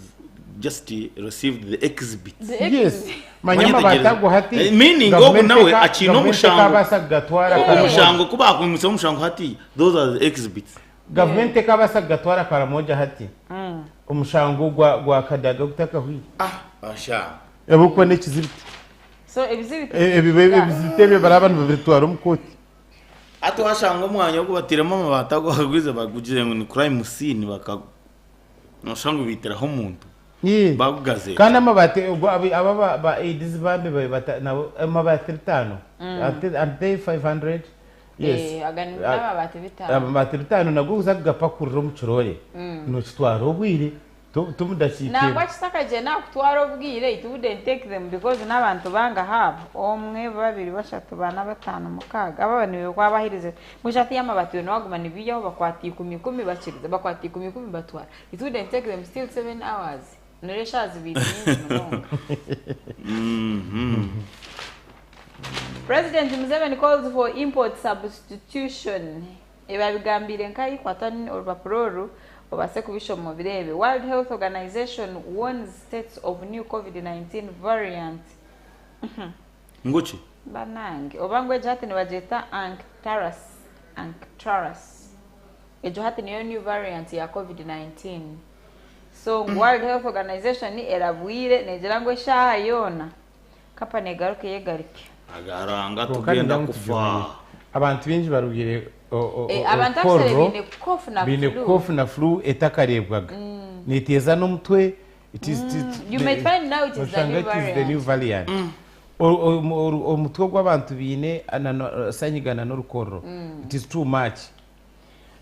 just received the exhibit. Yes. Manyama batago hati meaning go nawe achino mushango kuba kumisa mushango hati those are the exhibits. Government kabasa gatwara paramoja hati. Umushango gwa kadaga gutaka hwi asha yabuko n'ekizibiti so ebizibiti ebizibiti barabana babitwara umukoti ato ashango mwanya wo kubatiramo amabata gwagwize bagugize ngo ni crime scene baka noshango bitiraho umuntu bagugaze kandi amabati aba ba ADs bambe bata nabo amabati 5 ante 500. Yes. Agani mabati bitano. Amabati bitano naguza gapakurira mu kirore. No kitwaro obwire tumudashike. Na kwakisaka je na kutwaro obwire it wouldn't take them because n'abantu banga have omwe babiri bashatu bana batanu mukaga aba baniwe kwabahirize mushati y'amabati no wagumana biyaho bakwati 10 bakiriza bakwati 10 batwara it wouldn't take them still 7 hours. Noreshazi bitinyi munonga. President Museveni calls for import substitution. Ebabigambire nkai kwatani olbaproru obase kubishomo birebe. World Health Organization warns states of new COVID-19 variant. Nguchi Banange obangwe jati ni wajeta Anctarus. Ejo hati ni new variant ya COVID-19. So World Health Organization ni erabwire nejerangwe shayona kapa negaruke yegarike agaranga tugenda kufa abantu binji barugire abantu afite bine cough na flu etakarebwaga niteza n'umutwe it is you may find now it is the new variant umutwe gw'abantu bine sanyigana n'urukoro it is too much.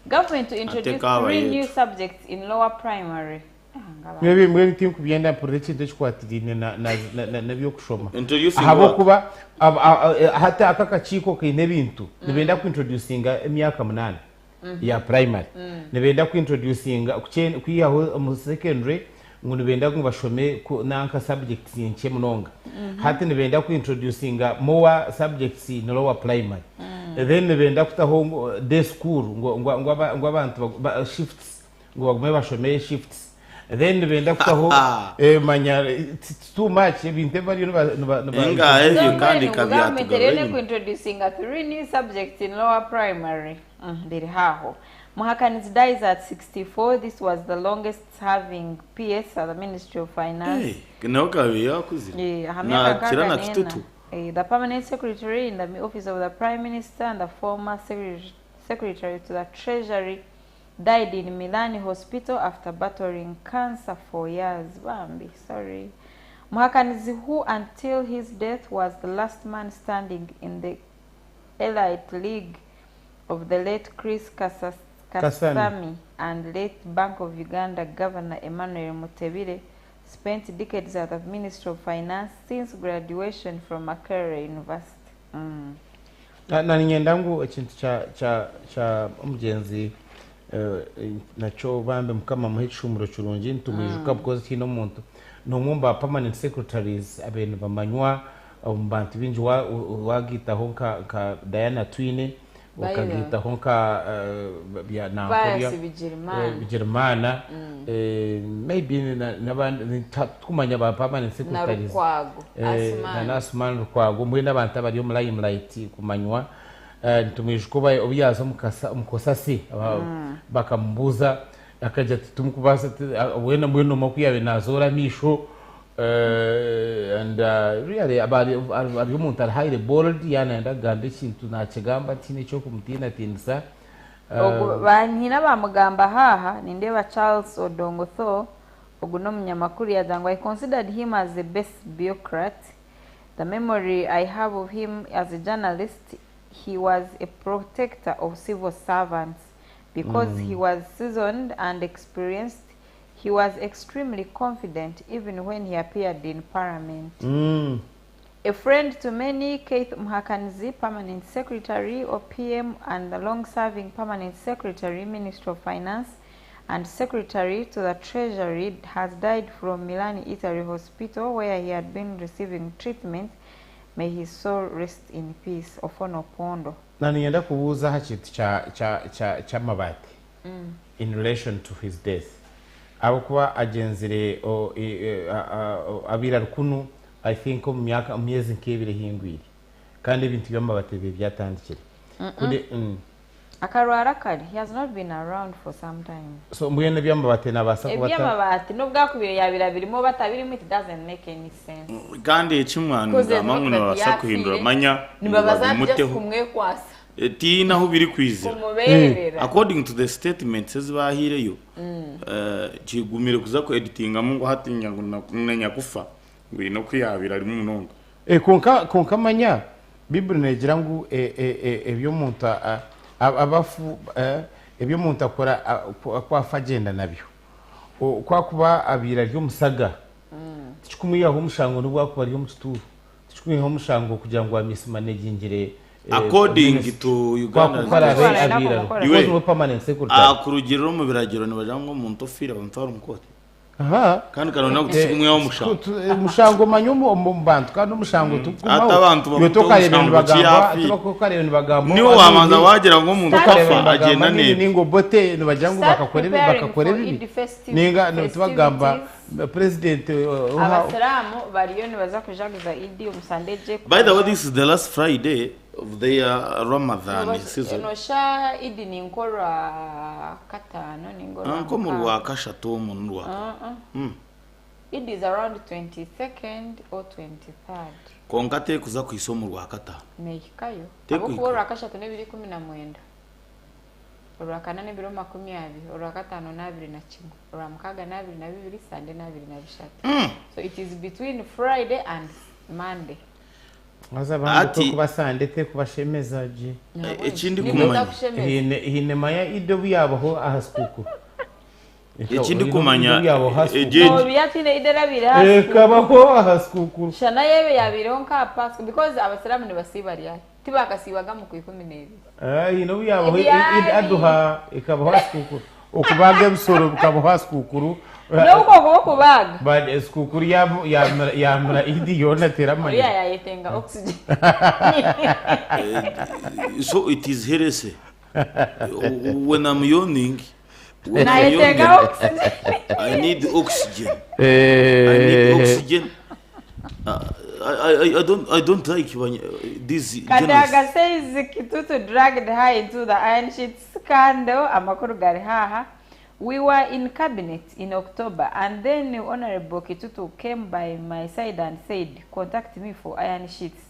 Government to introduce 3 new subjects in lower primary. Mwe tim kubyenda project ndechwatirine na byo kushoma introducing habo kuba hata akakachiko kine bintu nibenda ku introducinga emyaka 8 ya primary nibenda ku introducinga kwiyaho mu secondary ngo nibenda ku bashome nanka subjects nke munonga hata nibenda ku introducinga more subjects in lower primary then nibenda kutaho day school ngo abantu shifts ngo bagume bashome shifts then benda kutaho manya it's too much ibintu bari enga ejo kandi kabyatugaye ku introducing 3 new subjects in lower primary ndiri haho Muhakani's dies at 64. This was the longest serving PS at the Ministry of Finance. The permanent secretary in the office of the Prime Minister and the former secretary to the Treasury died in Milan Hospital after battling cancer for years. Bambi, sorry. Muhakani's, who until his death was the last man standing in the elite league of the late Chris Kasami and late Bank of Uganda Governor Emmanuel Mutebire, spent decades at the Ministry of Finance since graduation from Makerere University. Na ninyendangu ekintu cha omugenzi nacho bambe mukama muhicumuro kirungi ntumujuka because kino muntu nomumba permanent secretaries abene bamanywa abantu binji wagita honka Diana Twine wakagita honka bya nakoria Bigermana maybe nabandi kumanya ba permanent secretaries na Asman Rukwago mwe nabantu abari yo limelight kumanywa ntumujuko baye obyaza mukosasi bakambuza akaja tumukubasa wena mweno makuyabe nazora misho and really abari umuntu ari bold yana ndaganda ikintu nakigamba tine cyo kumutina tinsa banyina bamugamba haha nindeba Charles Odongo Tho oguno munyamakuru yazangwa. I considered him as the best bureaucrat. The memory I have of him as a journalist, he was a protector of civil servants because he was seasoned and experienced. He was extremely confident even when he appeared in Parliament. A friend to many, Keith Muhakanzi, Permanent Secretary of PM and the long-serving Permanent Secretary, Minister of Finance, and Secretary to the Treasury, has died from Milan, Italy Hospital, where he had been receiving treatment. May his soul rest in peace. Ofono Pondo. Na nienda kubuza hachitu cha mabati in relation to his death. Abukuwa agenzire abira rukunu I think myaka myezi nkebire hingwiri kandi ibintu by'amabati byatandikira kude akarwara kari. He has not been around for some time. So mbuyene by'amabati nabasa kubata by'amabati no bwakubire yabira birimo batabirimo, it doesn't make any sense. Kandi ekimwana ngamanguno basa kuhindura manya nibabaza kumwe kwasa tina ho biri kwizera according to the statements ezibahireyo kigumire kuza ko editinga mu ngo hatinya ngo nanya kufa ngwino kwiyabira ari mu nonga konka manya Bible negira ngo ebyo muntu abafu ebyo muntu akora kwa fagenda nabyo kwa kuba abira ryo musaga tikumuyaho umushango nubwo kuba ryo mututuru tikumuyaho umushango kugira ngo amismane gingire according to Uganda you permanent secretary kurugiro mu biragiro nibajango umuntu ofira bamfara umukote kandi kanona gutsikumwe umushango manyumo mbantu kandi umushango tukumaho atabantu yotoka ibintu bagamba atubakokare ibintu bagamba niwo wamanza wagira ngo umuntu kafa agenda ne ningo bote nibajango bakakore bibi ninga tubagamba president abasalamu bariyo nibaza kujaguza idi umusandeje. By the way, this is the last Friday of the Ramadan season. No sha idi ni nkora katano ni ngora anko mu rwakashatu mu rwa it is around 22nd or 23rd konkate kuza kwisomo rwa katano mekikayo abo rwakashatu ne 2019 Urakana ne biro 20 urakatano na 21 uramkaga na 22 Sunday na 23 so it is between Friday and Monday. Azabandi ko kubasandete kubashemezaje ekindi kumanya hine maya ido yabaho ahaskuku ekindi kumanya no byatine idera bira kabaho ahaskuku shana yebe yabironka pass because abasalamu ne basibariya tibakasibaga mu 12 hino yabaho aduha ikabaho ahaskuku okubaga bisoro bukabaho ahaskuku no ko kubaga but eskukuru yamra idi yona teramanya yayetenga oxygen so it is heresy when I'm yawning Naitenga oxygen. I need oxygen. I need oxygen. I don't like when this. Kadaga says Kitutu dragged her into the iron sheet scandal. Amakuru Garihaha. We were in cabinet in October, and then Honorable Kitutu came by my side and said, "Contact me for iron sheets."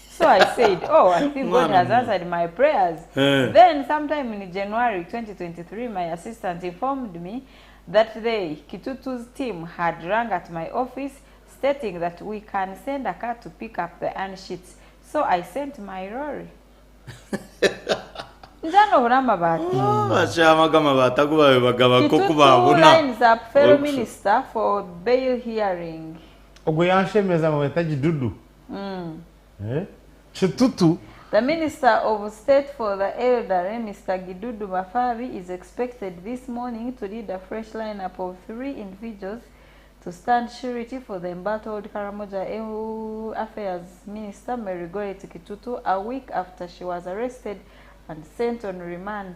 So I said, "Oh, I think God has answered my prayers." Then, sometime in January 2023, my assistant informed me that day Kitutu's team had rang at my office, stating that we can send a car to pick up the iron sheets. So I sent my lorry. Kitutu lines up fellow minister for bail hearing. The Minister of State for the Elderly, Mr. Gidudu Mafabi, is expected this morning to lead a fresh lineup of 3 individuals to stand surety for the embattled Karamoja Affairs Minister Mary Goretti Kitutu a week after she was arrested and sent on remand.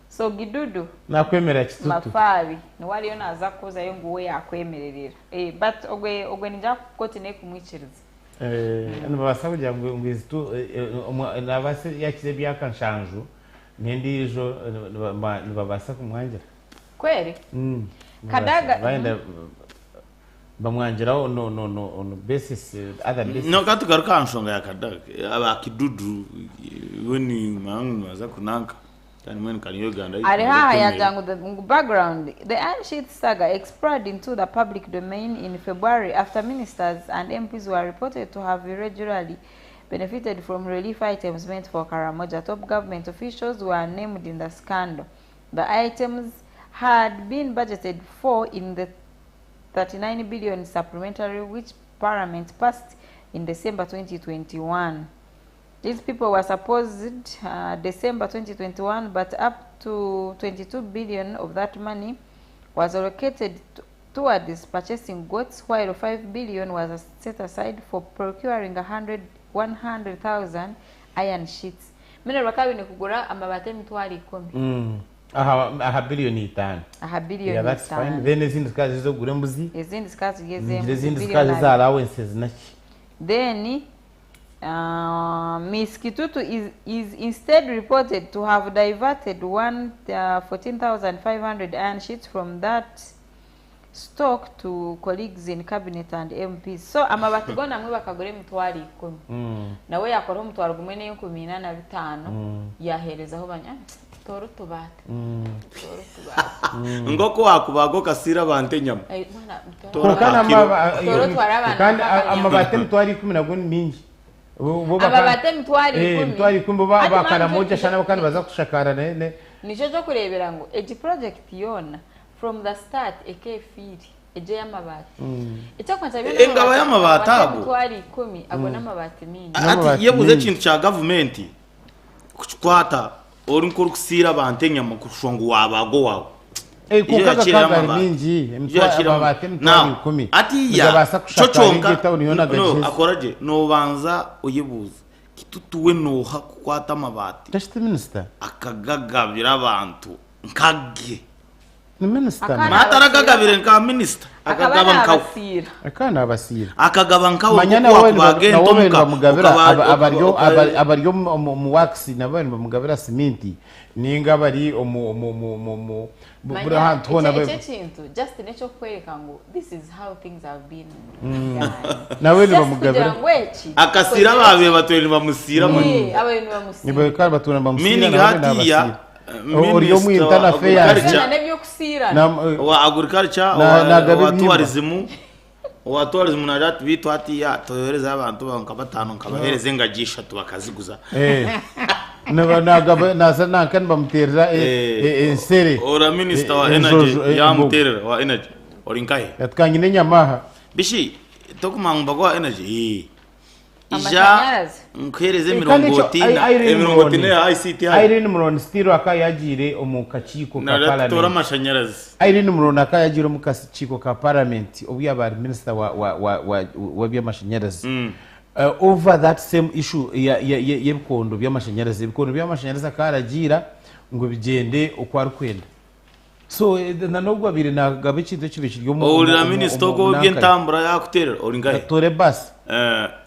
So Gidudu Mafabi nwali yona azakoza yonguwe yakwemererera. But ogwe nija koti ne kumwikiriza. Nabasa kugira ngo ngwizitu nabase yakize byakanshanju nendijo nibabasa kumwangira kweli Kadaga baenda bamwangira no basis other basis no katugaruka anshonga ya Kadaga abakidudu woni mangu maza kunanka tani mwen kan Uganda Aliha ya jangu the background. The iron sheet saga exploded into the public domain in February after ministers and MPs were reported to have irregularly benefited from relief items meant for Karamoja. Top government officials were named in the scandal. The items had been budgeted for in the 39 billion supplementary which Parliament passed in December 2021. These people were supposed December 2021, but up to 22 billion of that money was allocated towards purchasing goats, while 5 billion was set aside for procuring 100,000 iron sheets. Mene rakawi ni kugura amabate mitwali 10. Aha billion 5. Aha billion. Yeah, that's fine. Then izindi zikazi zo gure mbuzi. Izindi zikazi gezemu. Izindi zikazi za allowances naki. Then Miss Kitutu is instead reported to have diverted 14,500 iron sheets from that stock to colleagues in cabinet and MPs. So amabati gona mwe bakagore mitwali 10. Nawe yakora umutwaro gumwe ne 15 yaherezaho banya toro tubate. Ngoko wakubago kasira bante nyama. Toro kana kandi amabati mitwali 10 nagoni mingi. Ababate mitwali 10 bakaramoja shana bakana baza kushakara ne nico cyo kurebera ngo egi project yona from the start ekefiri eje yamabati icyo kwanza bino engaba yamabati abo mitwali 10 abona amabati mingi ati yebuze kintu cha government kukwata ori nkuru kusira bante nyama kushongo wabago wawe kukaga kaga mingi amabati mitwali 10 ati ya chochonga no akoraje no banza uyibuza Kitutuwe no hakukwata amabati just minister akagagabira abantu nkage ni minister mataragagabire nka minister akagaba nkawo akana abasira akagaba nkawo manyana wowe bamugabira abaryo mu wax nabane bamugabira cement ninga bari burahan tona kintu just necho kwereka ngo this is how things have been nawe bamugabira akasira babe batwene bamusira mu abantu bamusira nibo kandi batuna bamusira meaning hatiya oriyo mu intana affairs nebyo kusira wa agriculture wa tourism na that bitu hatiya toyoreza abantu banka batanu nkabahereze ngagisha tubakaziguza nasa kan bamterera ensere ora minister wa energy ya mterera wa energy orinkai yatkangine nyamaha bishi tokumanga kwa energy ija nkereze 40 ICT Irene Muron stiro akayagire omukachiko ka parliament tora mashanyarazi Irene Muron akayagire omukachiko ka parliament obuya ba minister wa byamashanyarazi over that same issue y'ebikondo by'amashanyarazi akaragira ngo bigende ukwari kwenda so nanobwo abiri nagabe kintu kibishiryo mu urira minister ko by'entambura yakuterera uri ngahe tore basi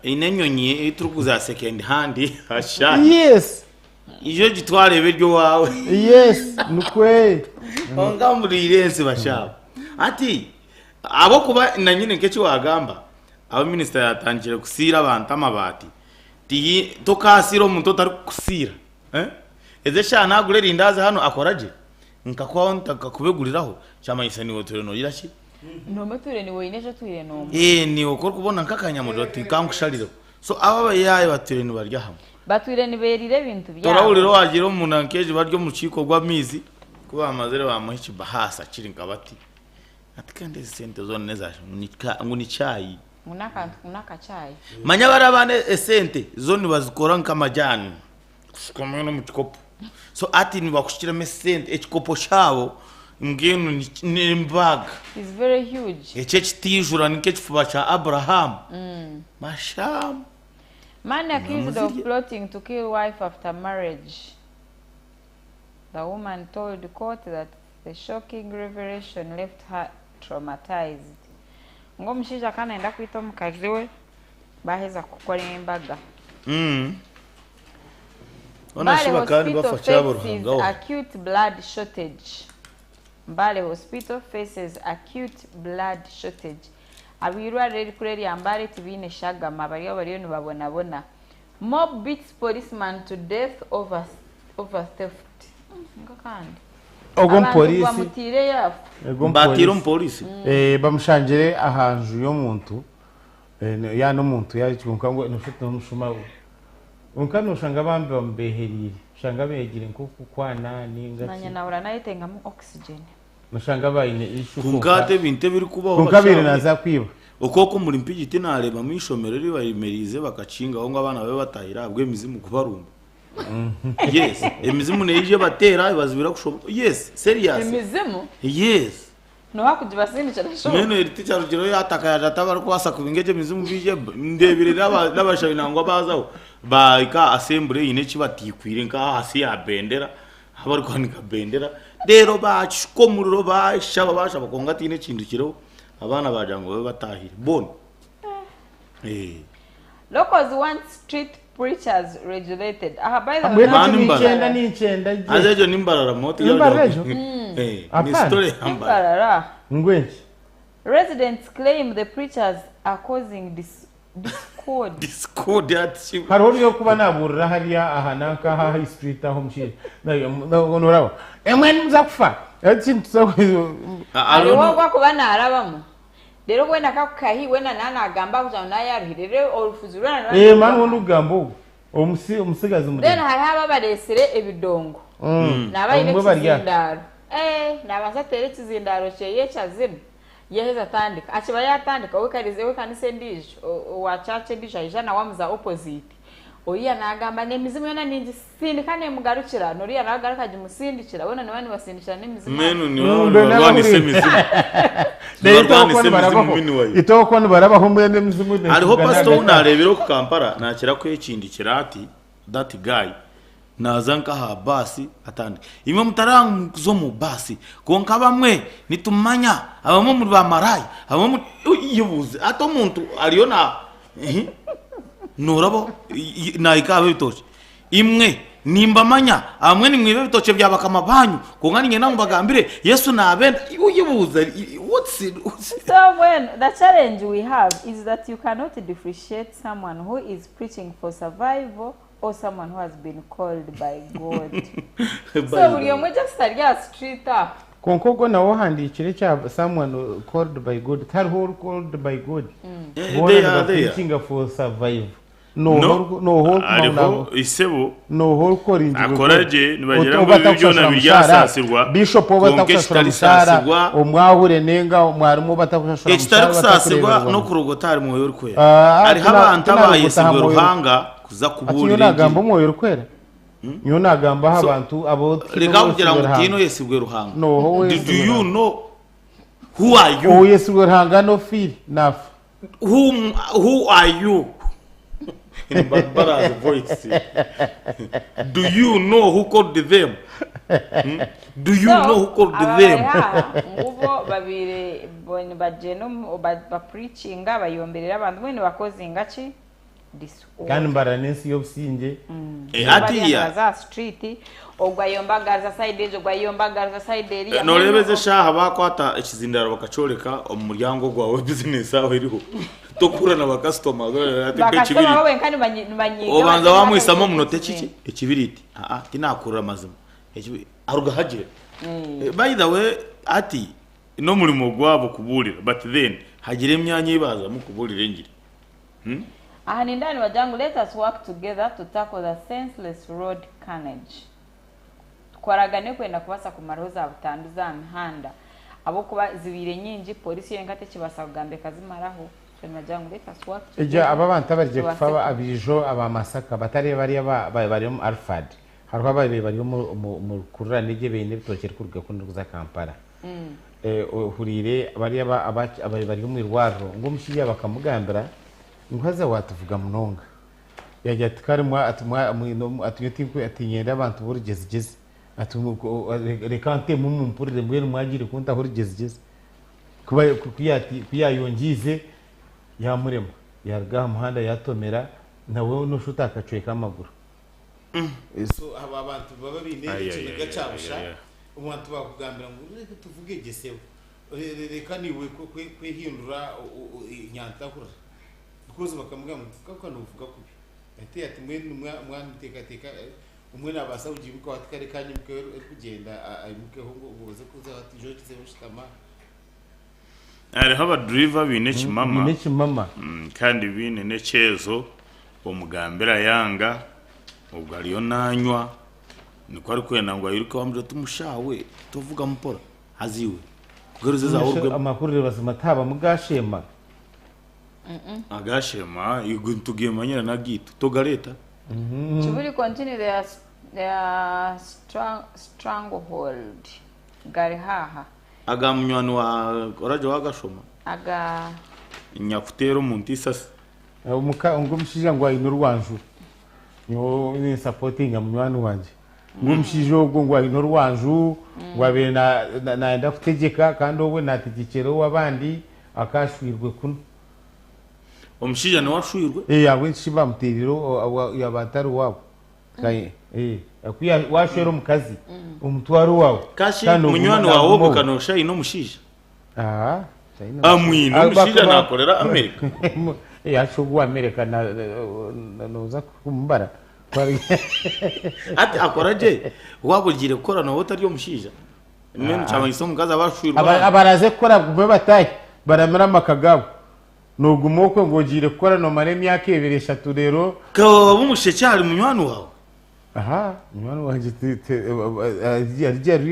inenyonyi iturukuza second hand asha yes iyo gitware biryo wawe yes nukwe onga muri irense bashaba ati abo kuba na nyine nk'iki wagamba abo minister yatangire kusira abantu amabati ti tokasiro umuntu utari kusira eze sha nagure rindaze hano akoraje nkakwa ntakakubeguriraho cyamanyise ni hoteli no yiraki no mature ni woyineje tuire no ni ukora kubona nkakanyamuro tikankushariro so aba bayaye bature ni barya hamwe bature ni berire ibintu bya torawuriro wagira umuntu ankeje baryo mu ciko gw'amizi kuba amazere bamuhici bahasa kiri ngabati ati kandi sente zone neza ngo ni cyayi unaka cyayi manya barabane esente zone bazikora nkamajyana kusikomwe no mu cikopo so ati ni bakushira mesente ekikopo shabo ngenu ni mbaga is very huge eche kitijura nike kifuba cha Abraham masham man accused of plotting to kill wife after marriage. The woman told the court that the shocking revelation left her traumatized. Ngo mshija kana enda kwita mukazi we baheza gukora imbaga. Onashiba kandi bafacha Mbale acute blood shortage. Mbale hospital faces acute blood shortage. Abirwa reri kureri ambare tibine shagama bariyo nibabona. Mob beats policeman to death over theft. Ngakandi. Ogom police. Bamutire yafu. Batiro police. Bamushangire ahanju yo muntu. Ya no muntu yari cyunkango nufite umushuma. Unkano shanga bambe bambeherire. Shanga begire nko kukwana ninga. Nanya naura nayitenga mu oxygen. Mushanga bayine ishuko. Kunkate binte biri kubaho. Kunkabire naza kwiba. Ukoko muri mpigiti nareba mu ishomero ri bayimerize bakacinga aho ngabana babe batahira abwe mizimu kubarumba. Yes, emizimu neje batera bazibira kushobo. Yes, serious. Emizimu? Yes. No hakuji basini cyarashobo. Nene iriti cyarugero yatakaya databara kwasa kubingeje mizimu bije ndebire n'abashabi nangwa bazaho. Baika assembly ine kibatikwire nka hasi ya bendera. Abari kwanika bendera. Rero bachiko muriro bashaba bakonga tine kintu kiro. Abana bajango babe batahira. Bon. Locals want street preachers regulated. By the way, azejo nimbarara moti yajo. Ni story nimbarara. Ngwenchi. Residents claim the preachers are causing discord. Discord at you. Harori yo kuba naburira hariya ahanaka ha high street aho mshire. Nagonoraho. Emwe muzakufa. Yatintu so. Ariwo kwa kuba narabamo. Rero kwenda kakukahi wena nana agamba kuja nayaruhire rero orufuzurana. Man wonu gambo. Umusigazi muri. Then hari ababaresere ebidongo. Nabayire kizindaro. Nabasatere kizindaro cyeye cyazim. Yeheza tandika. Achiba yatandika wekarize wekanise ndije. Wachache ndije ijana wamuza opposite. Oya nagamba nemizimu yona ninji sindikane mugarukira noriya nagaruka jimusindikira wona nabani basindikira nemizimu menu ni wani semizimu itoko ni barabaho mu nemizimu ariho pastor unarebero ku Kampala nakira ko yicindikira ati that guy nazanka ha basi atandi imwe mutarangu zo mu basi konka bamwe nitumanya abamo muri ba marayi abamo yubuze ato muntu ariyo na Norabo naikabe bitoche imwe nimbamanya amwe ni mwibe bitoche byabakama banyu kongani nyena mbagambire Yesu nabenda uyibuza what's So when the challenge we have is that you cannot differentiate someone who is preaching for survival or someone who has been called by God. So uri omwe just starya street up Konkogo na wahandikire cya someone called by God tar whole called by God. They are preaching for survive. No isebo no whole calling akoraje nibagera ngo ibyo na biryasasirwa bishop batakusasirwa omwahure nenga umwarimu batakusasirwa no kurogotari mu yoru kwera ari habanta bayisibwe ruhanga kuza kubura nagambo mu yoru kwera nyo nagamba abantu abo rega kugira ngo tino yesibwe ruhanga no do you know who are you yesibwe ruhanga no feel naf who are you in Barbara's voice. Do you know who called them? Do you know who called them? Ngubo babire bone bajeno ba preachinga bayomberera abantu mwene bakoze ngachi kandi mbaranensi yobusinge ati ya za street ogwayombagaza side ejo gwayombagaza side eri no lebeze shaha bakwata ikizindaro bakacoreka umuryango gwawe business aho iriho tokura na bakastoma ati kibiri banyiga obanza wamwisamo munote kiki ikibiriti tinakura amazima aruga hagire by the way ati no muri mugwabo kuburira but then hagire imyanya ibaza mu kuburira ngire aha ni ndani wajangu, let us work together to tackle the senseless road carnage. Twaragane kwenda kubasa kumaroza butanduza mihanda abo kuba zibire nyinji polisi yenkate kibasa kugambe kazimaraho wajangu, let us work together. Ejo aba bantu barije kufa abijo aba masaka batari bari mu Alfred harwa bari mu kuranije bene bitokere kurga kunduza Kampala hurire bari mu irwaro ngo mushiya bakamugambira Ngwaza watuvuga munonga yajya tkarimo atuyotiko atinyenda abantu burigezigeze rekante mu mpurire mbere mwagire kunta burigezigeze kuba kuyayongize yamurema yarga muhanda yatomera nawe no shuta akacweka amaguru so aba abantu baba bine ikintu gacabusha umuntu bakugambira ngo reka tuvuge gesewe reka niwe kwehindura inyanta kura kuko bakamuga mu kuko nuvuga kubi ati mwana teka umwe nabasa ujibuka watikare kanye mke kugenda ayimuke ngo uze kuza ati jo kize mushitama ari haba driver bine kimama kandi bine nechezo omugambira yanga ubwo ariyo nanywa niko ari kwenda ngo ayiruka wamuje tumushawe tuvuga mupora haziwe kugeruze za urwe amakuru bazima taba mugashema agashema tugiye manyira na gitu togareta Chuburi continue their stranglehold garihaha agamnywani wa oraje wagashoma aga nyakutero muntisasa umuka ngumshija ngo ayino rwanju nyo ni supporting amnywani wanje ngumshije ubwo ngo ayino rwanju ngwabe naenda kutegeka kandi wowe nategekero wabandi akashwirwe kuno omushija ne washwirwe yawe nshiba muteriro yabatari wabo kaye akuya washwero mukazi umutwaro wawe kashi munywani wawe bukanosha ino mushija amwino mushija nakorera America yashogwa America noza kumbara ati akoraje wabugire korana wote ari yo mushija nene cyangwa iso mukazi abashwirwa abaraze kora gube bataye baramira makagabo nugumoko ngogire kora no mare myaka 2-3 rero ko bumushecari munywani wawe munywani wanje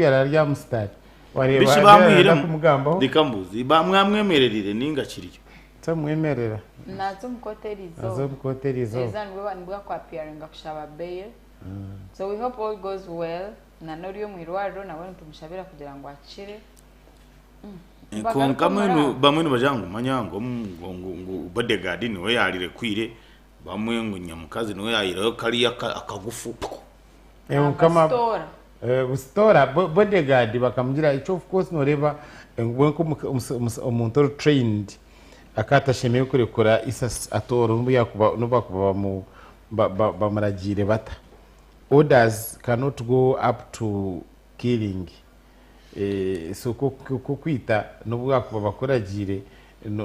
arya mustari wareba bishi bamwira kumugamba dikambuzi bamwamwemererire ninga kiriyo tamwemerera nazo mkoterizo ezanwe nibwa kwa appearing kushaba bail so we hope all goes well na noriyo mwirwaro nawe ntumushabira kugira ngo akire konkamwe bamwe bajangu manyango ngo bodyguard niwe yarire kwire bamwe ngo nyamukazi niwe yayire kari akagufu kama bustora bodyguard bakamugira ico of course no reba ngwenko umuntu trained akata shemeye kurekora isa atoro mbuyakuba nobakuba mu bamaragire bata orders cannot go up to killing so kukwita nubwakuba bakoragire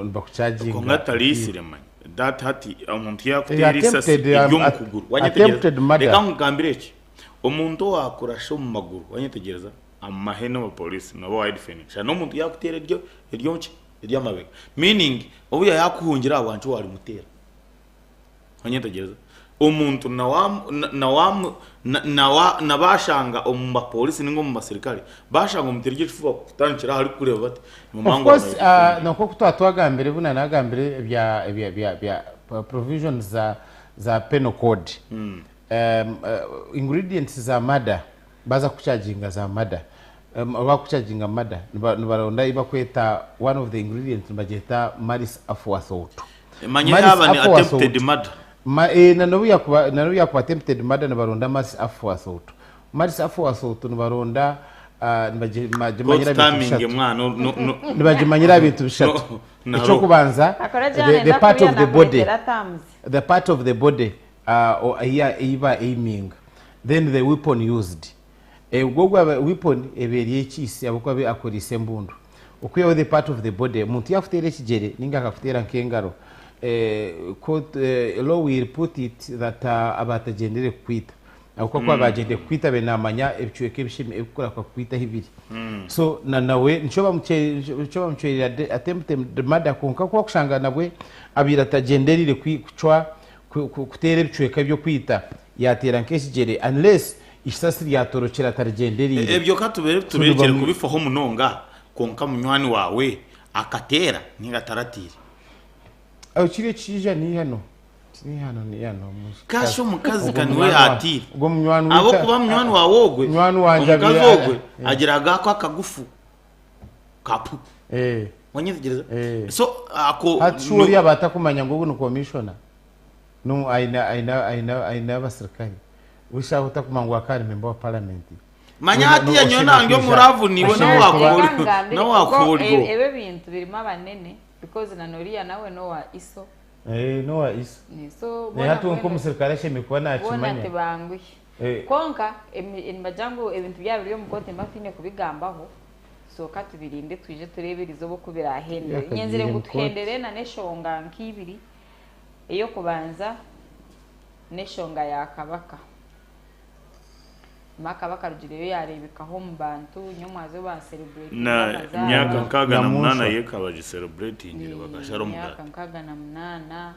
bakucaging ko ngatarisire man that hati umuntu yakuterisa ibyo mukuguru wanyetegereza reka ngambireke umuntu wakurasha mu maguru wanyetegereza amahene wa police nabo wide finish no umuntu yakutera iryo mabega meaning obuya yakuhungira abantu wari mutera wanyetegereza umuntu nabashanga mu police ningo mu basirikare bashanga umuterije fuba kutanikira hari kureba bati of course nako kutwatwagambere buna nagambere bya provisions za penal code ingredients za murder baza kucharginga za murder bakucharginga murder nibaronda ibakweta one of the ingredients bageta malice aforethought manye yaba ni attempted murder nanu yakuba attempted murder nibaronda malice afu assault malice afu assault nibaronda nibagimanyira bintu bishatu icyo kubanza the part of the body iba aiming then the weapon used ubwo weapon eberiye ekisi abukwa akorise embundu okuyeho the part of the body umuntu yafutera ekigere ninga akafutera nk'engaro law will put it that abatagendere kwita akuko kwa bagende kwita benamanya ebichweke bishime ebikora kwa kwita hibiri so nawe ncoba mucerera attempted murder konka kwa kushanga nabwe abira tagenderire kwicwa kutera ebichweka byo kwita yatera nk'ekigere unless isasi ryatorokera tarigenderire ebyo tuberekere kubifaho munonga konka munywani wawe akatera ningataratire aho kire kija ni hano kasho mukazi kaniwe atire ubwo munywani abo kuba munywani wawogwe munywani wanje agogwe agiraga ko akagufu kapu wanyizegereza so ako hatshuri abatakumanya ngo ubu commissioner no aina basirikari wisha utakumangwa kari member wa parliament manyati ya nyona ngyo muravu niwe na wakuri ebe bintu birimo abanene because nanoria nawe no wa iso no wa iso ni so bona hatu nko musirikare shemikwa na chimanya bona tebangwe konka majango ebintu byabo byo mukote mbafine kubigambaho so katubirinde twije tureberizo bo kubirahende nyenzire guthendere na neshonga nkibiri iyo kubanza neshonga yakabaka makabaka rugire yarebekaho mu bantu nyomwazo ba celebrate na myaka nkaga na munana yekabaje celebrating bagasharo mu myaka nkaga na munana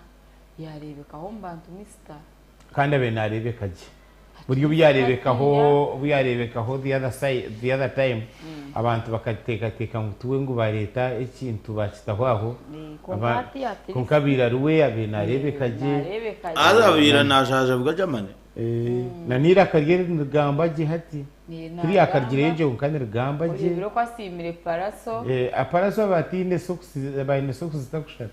yarebekaho mu bantu mister kandi abenarebekaje buryo byarebekaho the other time abantu bakateka mu tuwe ngo bareta ikintu bakitaho konkabira ruwe abenarebekaje azabira najaje bwajamane nanira karigere ngamba gihati kuri akargireje ukanira gamba je biro kwasimire paraso aparaso batinde socks bayine socks zitakushaka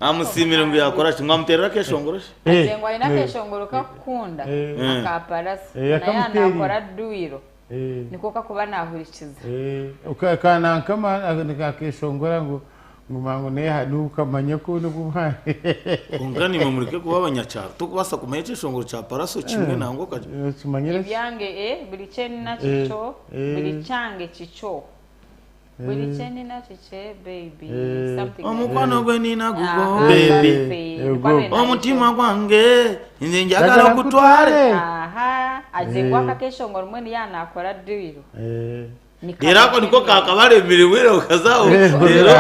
amusimire ngo yakora kimwe amuterera keshongoroshe azengwa ina keshongoro kakunda akaparaso na yakora duiro niko kakuba nahurikiza ukakana kama akakeshongora ngo ngumango ne haduka manyako n'ubumha ungani mamurike kuba abanyacyaro to kubasa kumeje shongoro cha paraso kimwe nango kaje kimanyira ibyange buri cheni na chicho buri change chicho buri cheni na chiche baby something omukwano gwe nina gugo baby omutima gwange inze njagala kutware azengwa kakeshongoro mwene yana akora duiro Irako niko kakabaremere wera ukazaho rero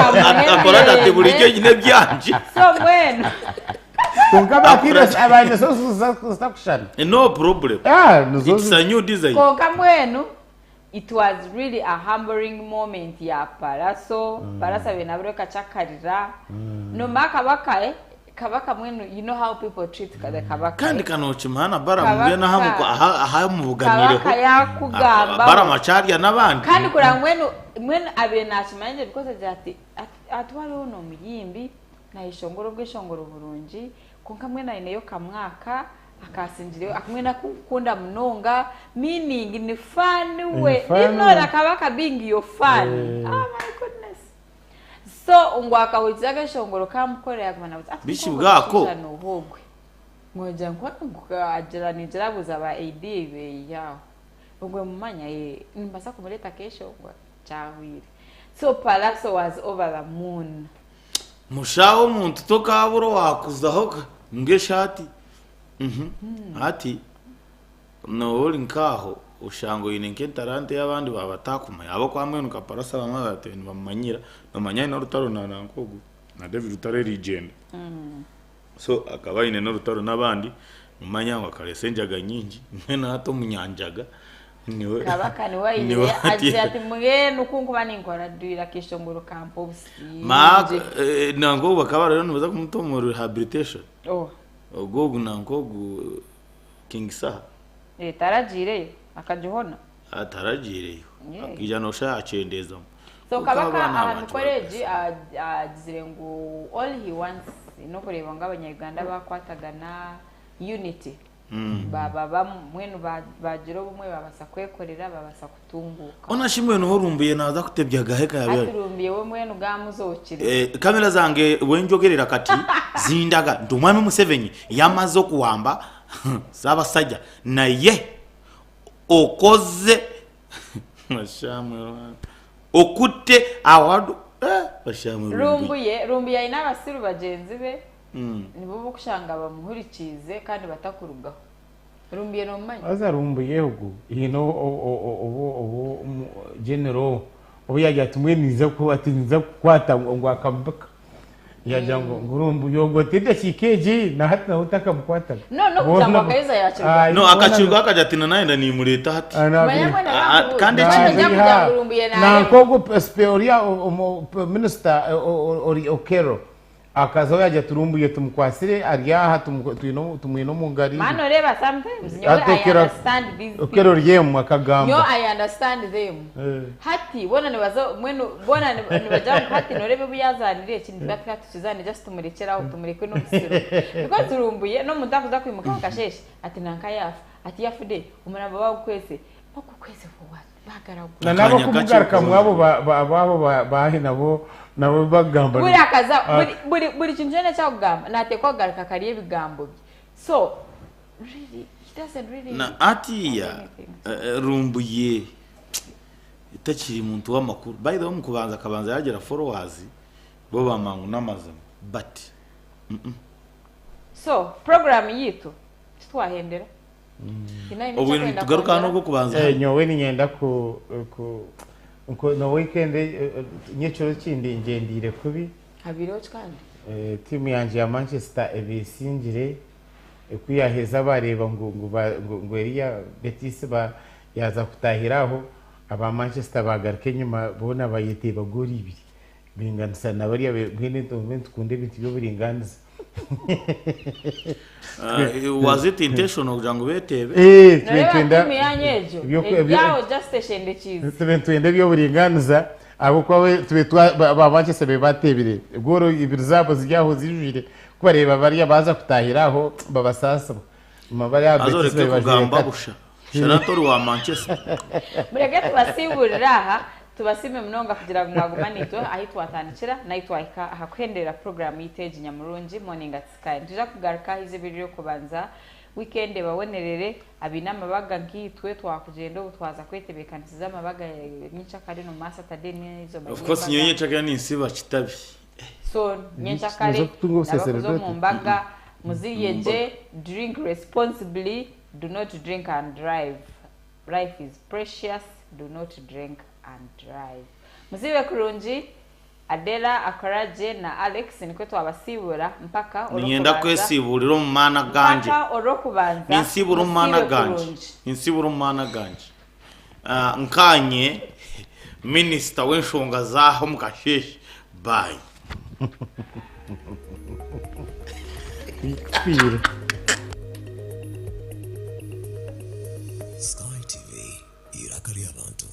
akora date buri cyo nyine byanje so bueno konkaba kira abanye so sakushana no problem it's a new design konka mwenu it was really a humbling moment ya paraso benabro kachakarira no makabaka kabaka mwenu you know how people treat the kabaka kandi kanocimana baramubye na hamuko aha mu buganire kabaka yakugamba baramacariya nabandi kandi kura mwenu abenashimanye because atwari uno muyimbi na ishongoro bw'ishongoro burungi konka mwena ineyo kamwaka akasinjire akumwena kukunda munonga meaning ni fan we inora kabaka being your fan oh my goodness so ungwaka huzaga shongoro kamukore yakumana bishi bwako nohogwe ngoja nkwa ajira nijirabuza ba AD be yaho ugwe mumanya nimbasa kumuleta kesho ngwa chawire so Palazzo was over the moon mushaho muntu tokaburo wakuzaho ngeshati ati no linkaho ushango yinenke tarante y'abandi babatakumanya abo kwa mwenu kaparasa bamwe bateni bamanyira bamanya no rutaro na nkogu na David Rutare legend so akaba ine no rutaro nabandi mumanya ngo karesenjaga nyingi mwena hato munyanjaga niwe kabaka ni wayire ati mwenu kunkuba ninkora duira kishongoro campo busi nango bakaba rero nibaza kumutomora rehabilitation ogogu nangogu King Saha tarajire akajuhona atarajire akijano sha achendeza so kabaka ahantu koleji azire ngo all he wants no kureba ngo abanyarwanda bakwatagana unity baba mwenu bagira bumwe babasa kwekorera babasa kutunguka onashimwe no horumbuye naza kutebya gaheka yawe aturumbiye we mwenu gamuzokire kamera zange wenjogerera kati zindaga ndumwami Museveni yamazo kuwamba sabasajja naye okoze mashamwe okute awadu bashamwe rumbuye ina basiru bagenzi be nibo bokushanga bamuhurikize kandi batakurugaho rumbuye no manyi azarumbuye ugu obo general obo yajya tumweniza ko atinza kwata ngo akambaka yaja ngo rumbuye ngo tete shikeji na hati na utaka mkwata no kujamba kaiza yacho no akachirwa akajatina naenda ni mureta hati kandi na kogo speoria minister Okero akazo yaje turumbuye tumukwasire ariya tumwino mungari mano reba sometimes I understand these Okero ryemu akagamba I understand them hati bona nibazo mwenu bona nibaja hati norebe buyazanire ikintu batatu tuzane just tumurekeraho tumureke no musiro because turumbuye no mudakuza kwimuka kasheshe ati nankayafu ati yafude umuraba bawo kwese bako kwese for what na nabo kumugaruka mwabo bahe nabo bagamba buri akaza buri kintu cyane cyagamba natekwa garuka kariye bigambo so really he doesn't really na atiya rumbuye itakiri muntu w'amakuru by the way mukubanza kabanza yagera followers bo bamangu namazana but so program yitu twahendera ubu tugaruka no kubanza nyowe ni nyenda ku no weekend nyecyo kindi ngendire kubi habiro kandi team yanje ya Manchester ebisingire kwiyaheza bareba ngo eriya Betis yaza kutahiraho aba Manchester bagaruke nyuma bona bayite bagori ibiri biringanisa na bariya bwene tukunde bintu byo biringaniza was it intentional kugira ngo betebe twenda yawo just station de cheese twenda byo buringaniza abo kwa tube babanje sebe batebire goro ibizabo zijyaho zijuje kubareba bariya baza kutahiraho babasasa mabari ya Betis bagamba busha sharatori wa Manchester murege tubasiburira aha tubasime mnonga kugira ngo mwagumanito ahitwa atanikira naitwaika hakwendera program yiteje nyamurungi morning at sky tuje kugaruka ize biri kubanza weekend bawonerere abinama baga nkitwe twakugenda utwaza kwetebekaniza amabaga nyica kare no masa Saturday nizo of course nyenye chaka ni siba kitabi so nyica kare nabakuzo mu mbaga muziyeje drink responsibly do not drink and drive life is precious do not drink and drive muzibe kurungi Adellah Akaraje na Alex niko twabasibura mpaka nienda kwesiburira mu mana ganje mpaka orokubanza nisibura mu mana ganje nisibura mu mana ganje nkanye minister w'enshonga zaho mukasheshe bye Sky TV irakari abantu.